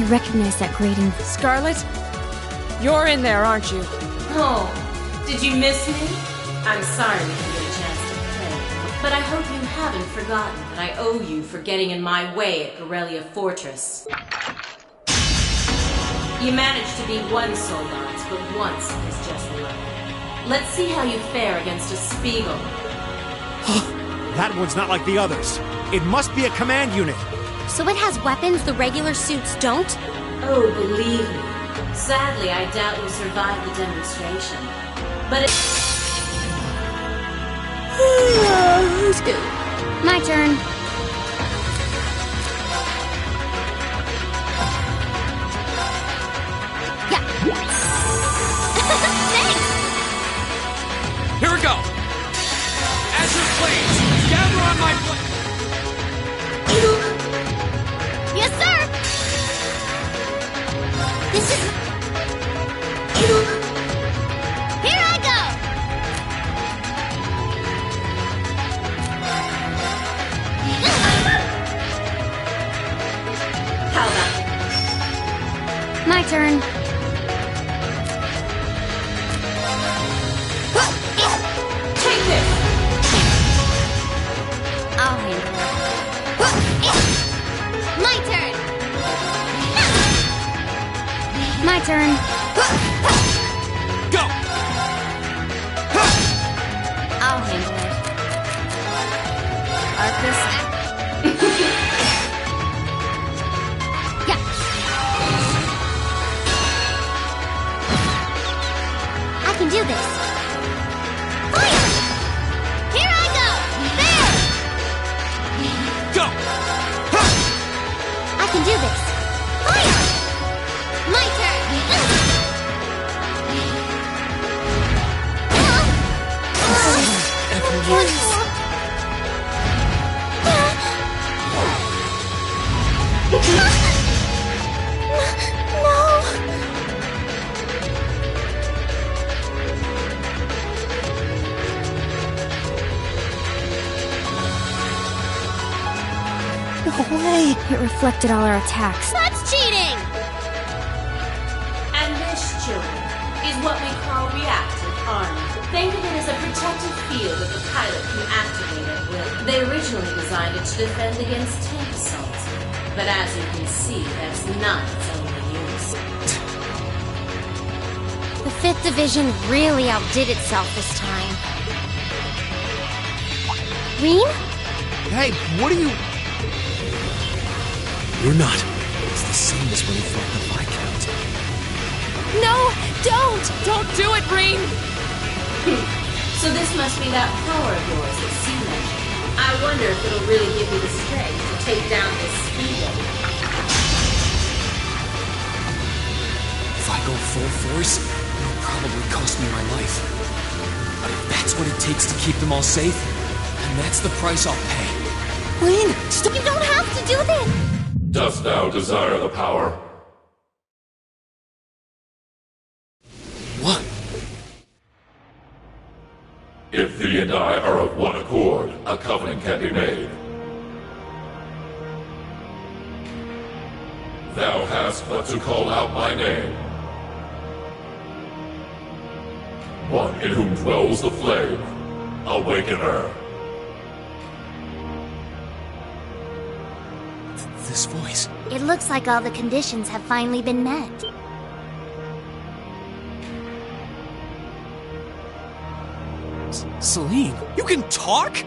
I recognize that grating. Scarlet? You're in there, aren't you? Oh, did you miss me? I'm sorry we didn't get a chance to play, but I hope you haven't forgotten that I owe you for getting in my way at Gorelia Fortress. You managed to beat one Soldans, but once is just luck. Let's see how you fare against a Spiegel. That one's not like the others. It must be a command unit. So it has weapons the regular suits don't? Oh, believe me. Sadly, I doubt we'll survive the demonstration. But My turn. Here we go! Azure Flames! Gather on my Yes, sir! This is... Here I go! how about My turn. take this? I'll handle it. My turn. My turn. Go! I'll handle it. Arcus. Yeah. I can do this. Fire! Here I go! There! Go! I can do this. Fire! My turn. No way! It reflected all our attacks. That's cheating! And this, children, is what we call reactive armor. Think of it as a protective field that the pilot can activate at will. They originally designed it to defend against tank assaults, but as you can see, that's not its only use. The 5th Division really outdid itself this time. Rean? Hey, what are you... You're not. It's the same as when you fought the Viscount. No! Don't! Don't do it, Rain! So this must be that power of yours that C mentioned. I wonder if it'll really give you the strength to take down this Spiegel. If I go full force, it'll probably cost me my life. But if that's what it takes to keep them all safe, then that's the price I'll pay. Rean, stop! You don't have to do this! Dost thou desire the power? What? If thee and I are of one accord, a covenant can be made. Thou hast but to call out my name. One in whom dwells the flame, Awakener. This voice. It looks like all the conditions have finally been met. Celine, you can talk?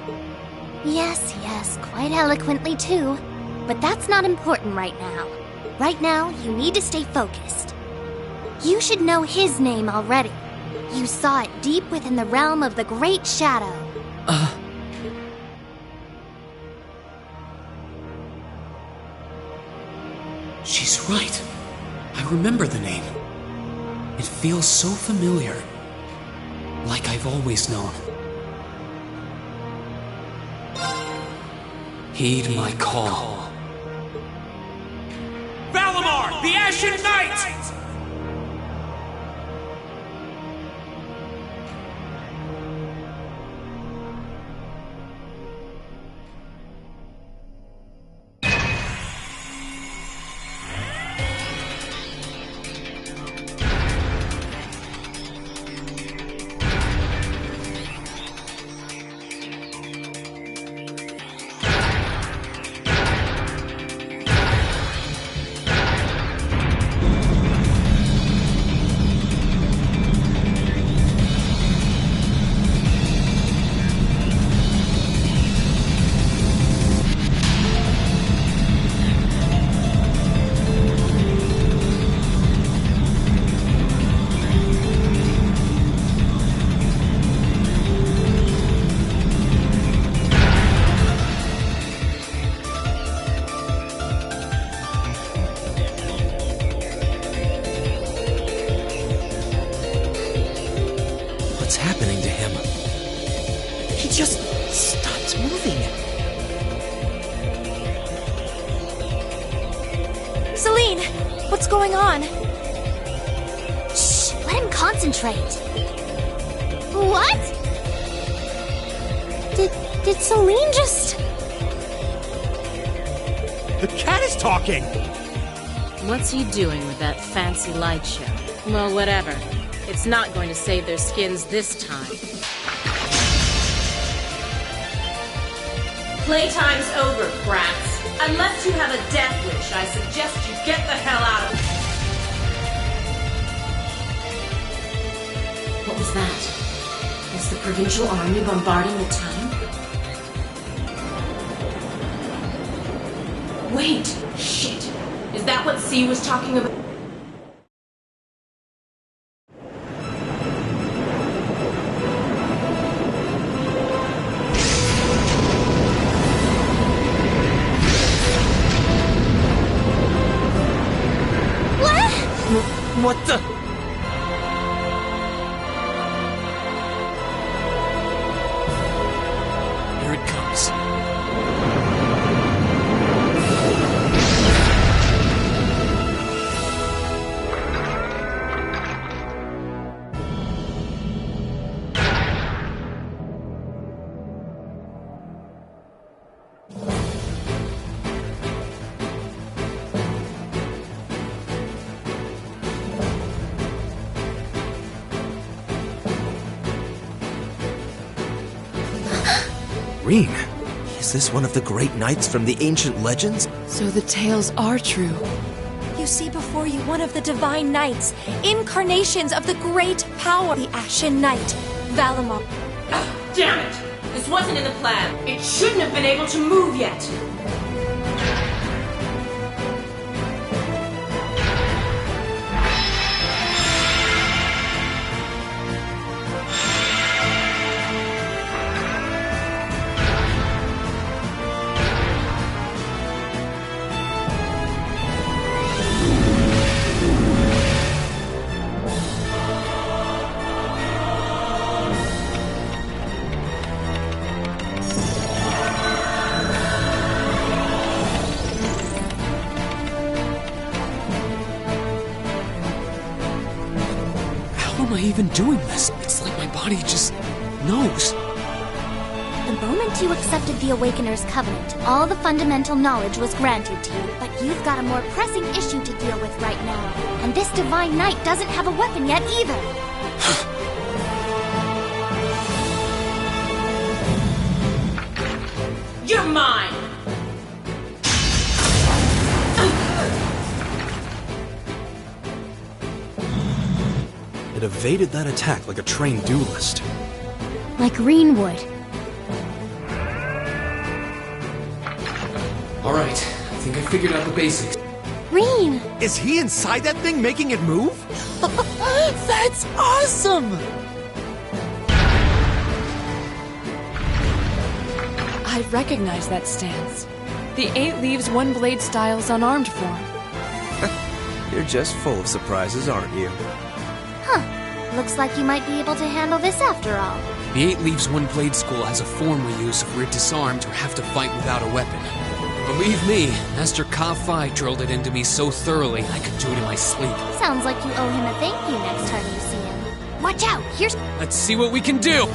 Yes, quite eloquently too. But that's not important right now. Right now, you need to stay focused. You should know his name already. You saw it deep within the realm of the Great Shadow. She's right. I remember the name. It feels so familiar. Like I've always known. Heed my call. Valimar, the Ashen Knight! just stopped moving. Celine, what's going on? Shh, let him concentrate. What? Did Celine just... The cat is talking! What's he doing with that fancy light show? Well, whatever. It's not going to save their skins this time. Playtime's over, brats. Unless you have a death wish, I suggest you get the hell out of... What was that? Was the provincial army bombarding the town? Wait! Shit! Is that what C was talking about? What the? Here it comes. Reen, is this one of the great knights from the ancient legends? So the tales are true. You see before you one of the divine knights, incarnations of the great power, the Ashen Knight, Valimar. Damn it! This wasn't in the plan. It shouldn't have been able to move yet. How am I even doing this? It's like my body just knows. The moment you accepted the Awakener's Covenant, all the fundamental knowledge was granted to you, but you've got a more pressing issue to deal with right now. And this Divine Knight doesn't have a weapon yet either. You're mine! It evaded that attack like a trained duelist. Like Greenwood. Alright, I think I figured out the basics. Reen! Is he inside that thing making it move? That's awesome! I recognize that stance. The 8 leaves 1 blade style's unarmed form. You're just full of surprises, aren't you? Huh. Looks like you might be able to handle this after all. The 8 leaves 1 blade school has a form we use if we're disarmed or have to fight without a weapon. Believe me, Master Ka-Fi drilled it into me so thoroughly I could do it in my sleep. Sounds like you owe him a thank you next time you see him. Watch out! Here's... Let's see what we can do!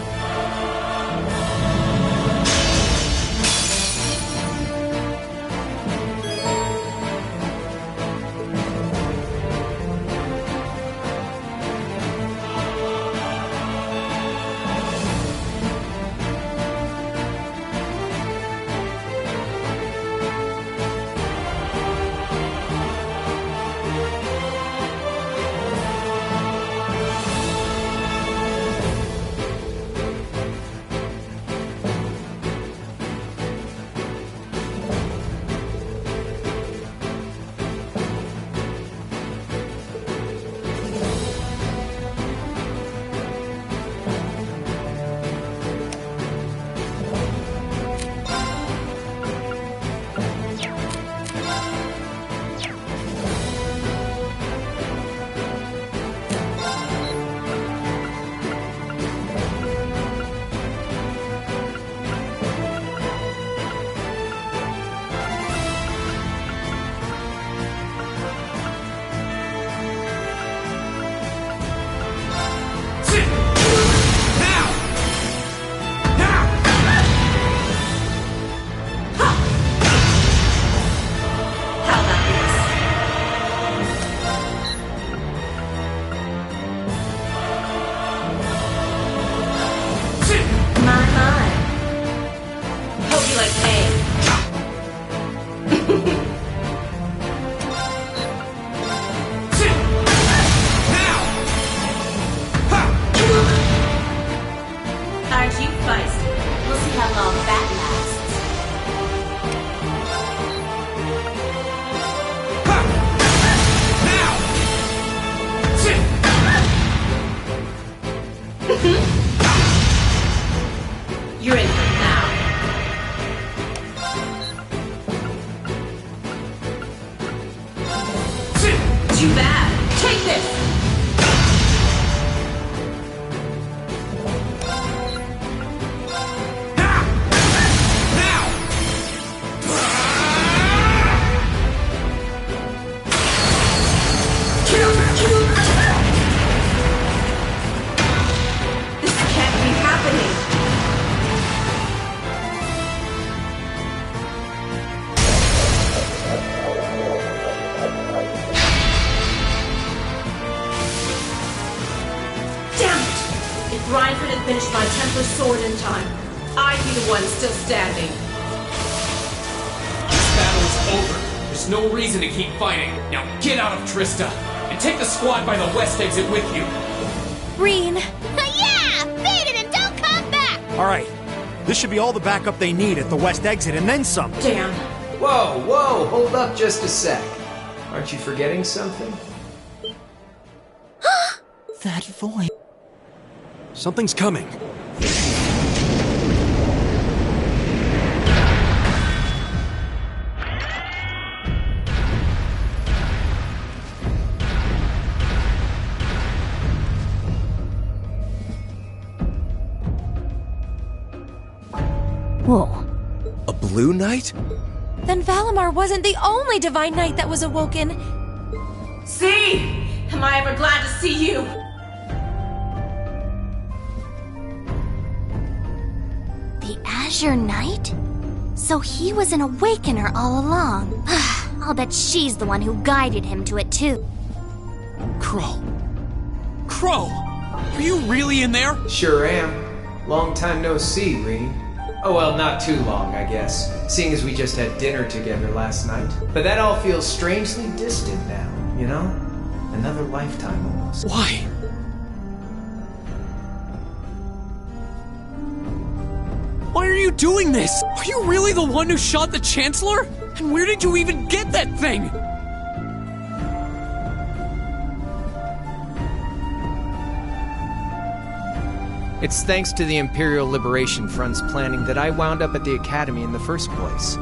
Take this! Reinford had finished my Templar sword in time. I'd be the one still standing. This battle is over. There's no reason to keep fighting. Now get out of Trista, and take the squad by the west exit with you. Reen. Yeah! Beat it and don't come back! Alright. This should be all the backup they need at the west exit, and then some. Damn. Whoa, hold up just a sec. Aren't you forgetting something? That voice. Something's coming. Whoa. A blue knight? Then Valimar wasn't the only divine knight that was awoken. See? Am I ever glad to see you? The Azure Knight? So he was an awakener all along. I'll bet she's the one who guided him to it too. Crow! Are you really in there? Sure am. Long time no see, Reen. Oh well, not too long, I guess, seeing as we just had dinner together last night. But that all feels strangely distant now, you know? Another lifetime almost. Why? Why are you doing this? Are you really the one who shot the Chancellor? And where did you even get that thing? It's thanks to the Imperial Liberation Front's planning that I wound up at the Academy in the first place.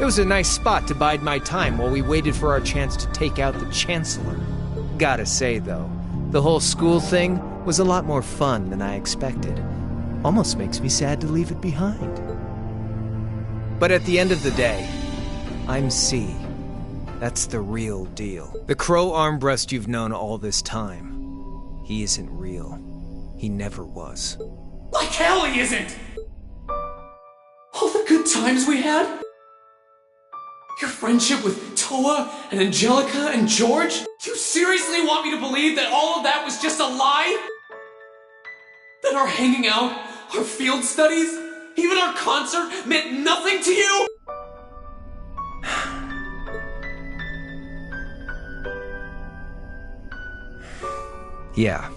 It was a nice spot to bide my time while we waited for our chance to take out the Chancellor. Gotta say, though, the whole school thing was a lot more fun than I expected. Almost makes me sad to leave it behind. But at the end of the day, I'm C. That's the real deal. The Crow Armbrust you've known all this time. He isn't real. He never was. Like hell he isn't! All the good times we had? Your friendship with Toa and Angelica and George? You seriously want me to believe that all of that was just a lie? That our hanging out, our field studies, even our concert meant nothing to you? Yeah,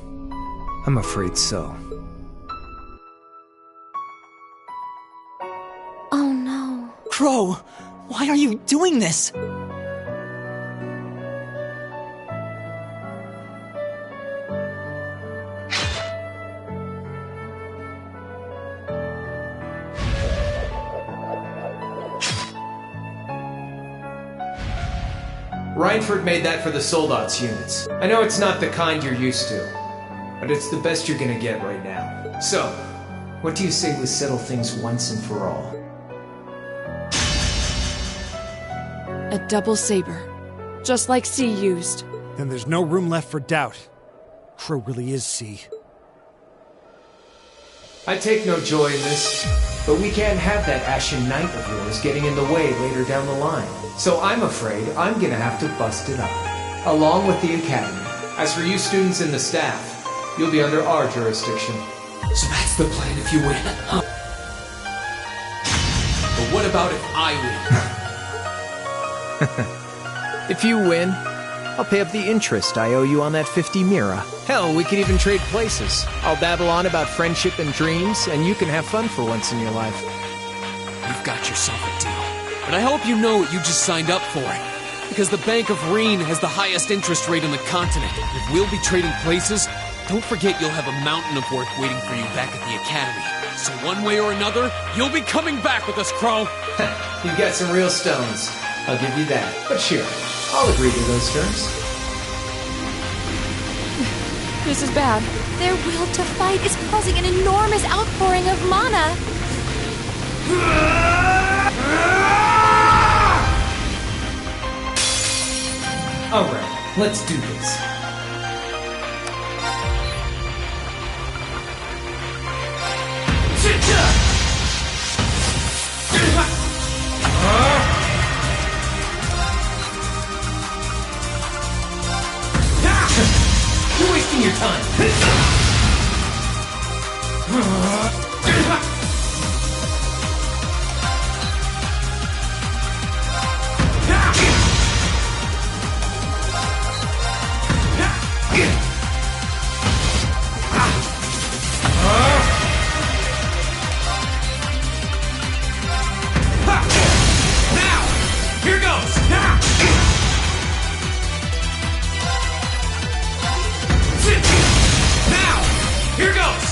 I'm afraid so. Oh no. Crow, why are you doing this? Reinford made that for the Soldats units. I know it's not the kind you're used to, but it's the best you're gonna get right now. So, what do you say we settle things once and for all? A double saber. Just like C used. Then there's no room left for doubt. Crow really is C. I take no joy in this, but we can't have that Ashen Knight of yours getting in the way later down the line. So I'm afraid I'm gonna have to bust it up, along with the Academy. As for you students and the staff, you'll be under our jurisdiction. So that's the plan if you win, huh? But what about if I win? If you win, I'll pay up the interest I owe you on that 50 Mira. Hell, we could even trade places. I'll babble on about friendship and dreams, and you can have fun for once in your life. You've got yourself a deal. But I hope you know what you just signed up for. Because the Bank of Reen has the highest interest rate on the continent. If we'll be trading places, don't forget you'll have a mountain of work waiting for you back at the Academy. So one way or another, you'll be coming back with us, Crow. You've got some real stones. I'll give you that. But sure, I'll agree to those terms. This is bad. Their will to fight is causing an enormous outpouring of mana. Alright, let's do this. You're wasting your time. Here goes! Now! Here goes!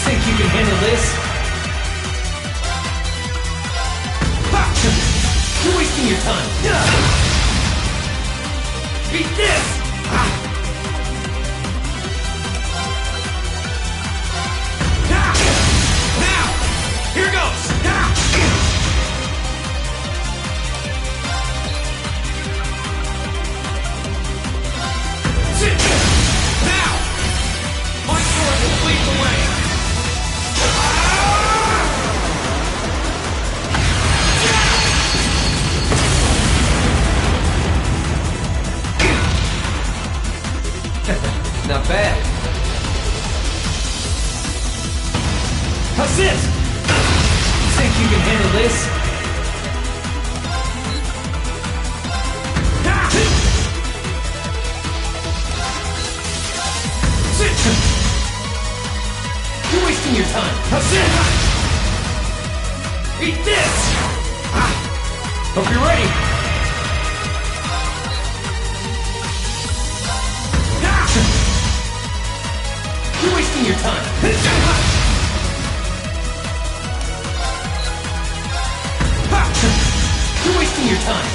Think you can handle this? You're wasting your time. Beat this! Now! Here goes! Now! My sword will lead the way! Not bad. How's this? Think you can handle this? You're wasting your time. How's this? Eat this! Hope you're ready. You're wasting your time. You're wasting your time.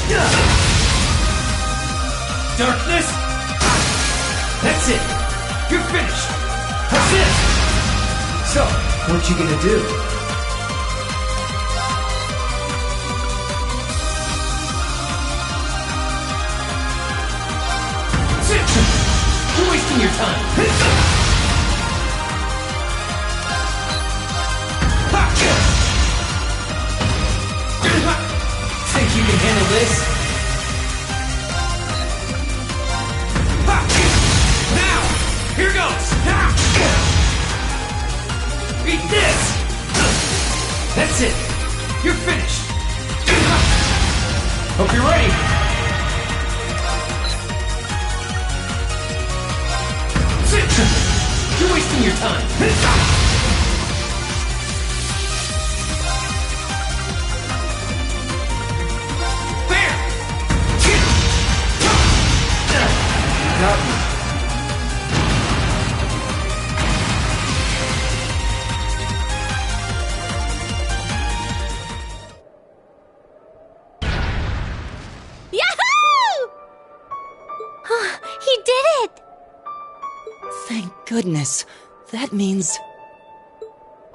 Darkness! That's it. You're finished. That's it. So, what you gonna do? You're wasting your time. Think you can handle this? Now! Here goes! Eat this! That's it. You're finished. Hope you're ready. You're wasting your time. There! Got me. Yahoo! He did it! Thank goodness. That means...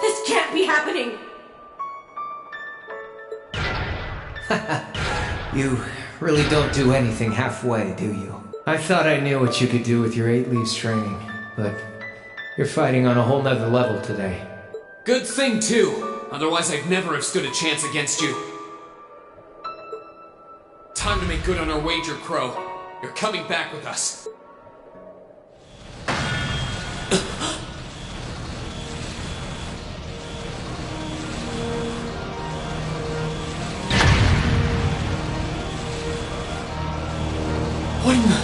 This can't be happening! You really don't do anything halfway, do you? I thought I knew what you could do with your 8 leaves training, but you're fighting on a whole nother level today. Good thing, too. Otherwise, I'd never have stood a chance against you. Time to make good on our wager, Crow. You're coming back with us. What in the...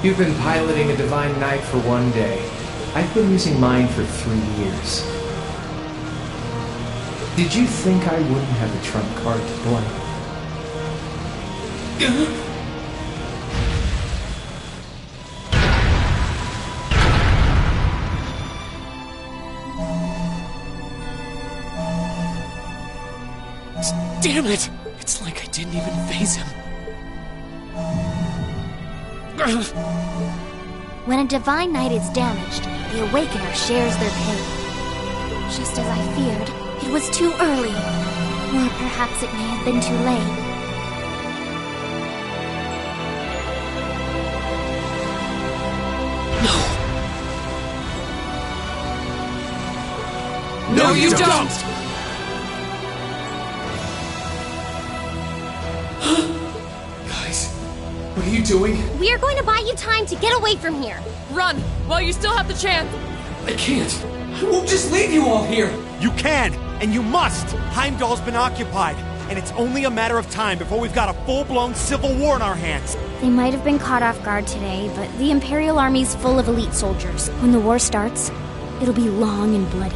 You've been piloting a Divine Knight for 1 day. I've been using mine for 3 years. Did you think I wouldn't have a trump card to play? Damn it! It's like I didn't even phase him. When a divine knight is damaged, the Awakener shares their pain. Just as I feared, it was too early. Or perhaps it may have been too late. No, you don't! Guys, what are you doing? We are going to buy you time to get away from here. Run, while you still have the chance. I can't. I won't just leave you all here. You can, and you must! Heimdall's been occupied, and it's only a matter of time before we've got a full-blown civil war in our hands. They might have been caught off guard today, but the Imperial Army's full of elite soldiers. When the war starts, it'll be long and bloody.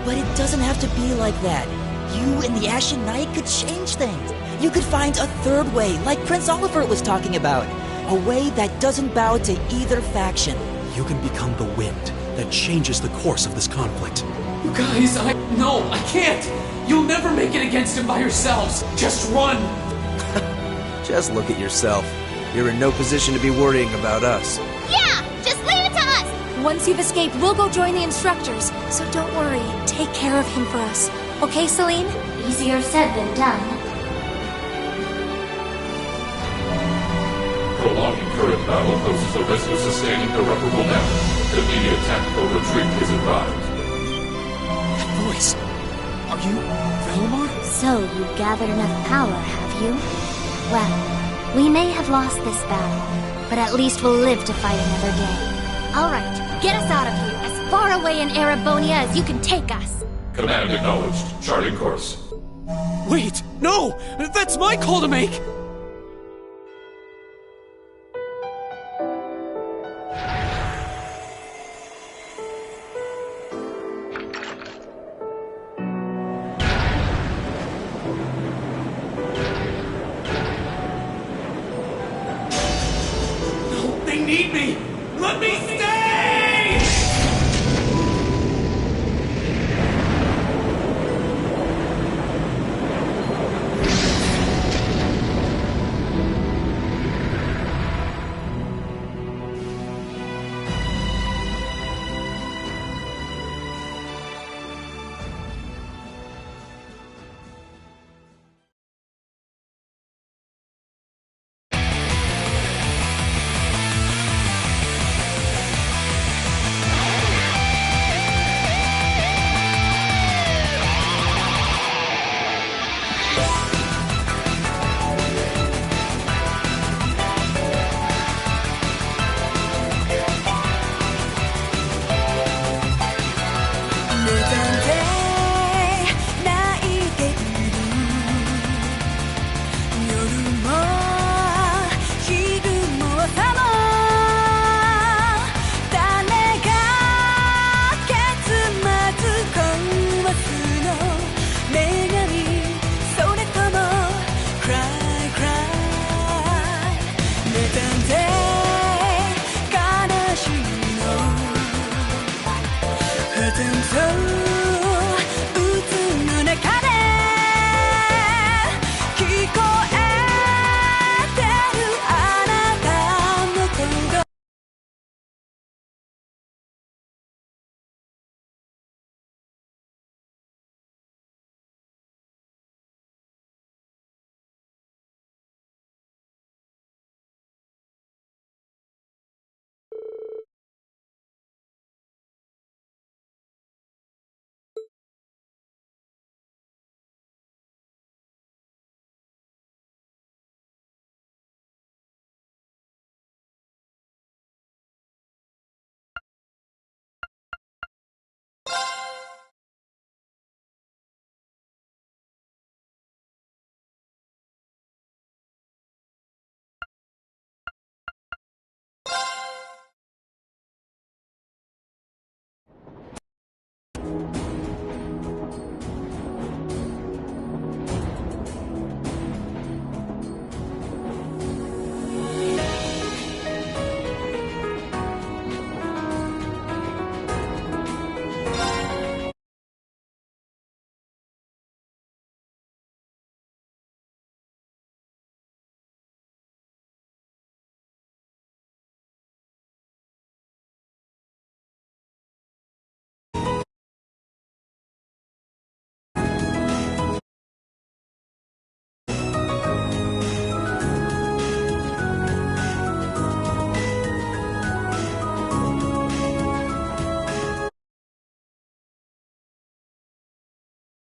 But it doesn't have to be like that. You and the Ashen Knight could change things. You could find a third way, like Prince Oliver was talking about. A way that doesn't bow to either faction. You can become the wind that changes the course of this conflict. You guys, No, I can't! You'll never make it against him by yourselves! Just run! Just look at yourself. You're in no position to be worrying about us. Yeah! Just leave it to us! Once you've escaped, we'll go join the instructors. So don't worry. Take care of him for us. Okay, Celine? Easier said than done. Prolonging current battle poses a risk of sustaining irreparable damage. Immediate tactical retreat is advised. That voice. Are you Valimar? So you gathered enough power, have you? Well, we may have lost this battle, but at least we'll live to fight another day. All right, get us out of here, as far away in Erebonia as you can take us. Command acknowledged. Charting course. Wait! No! That's my call to make! No, they need me! Let me stay!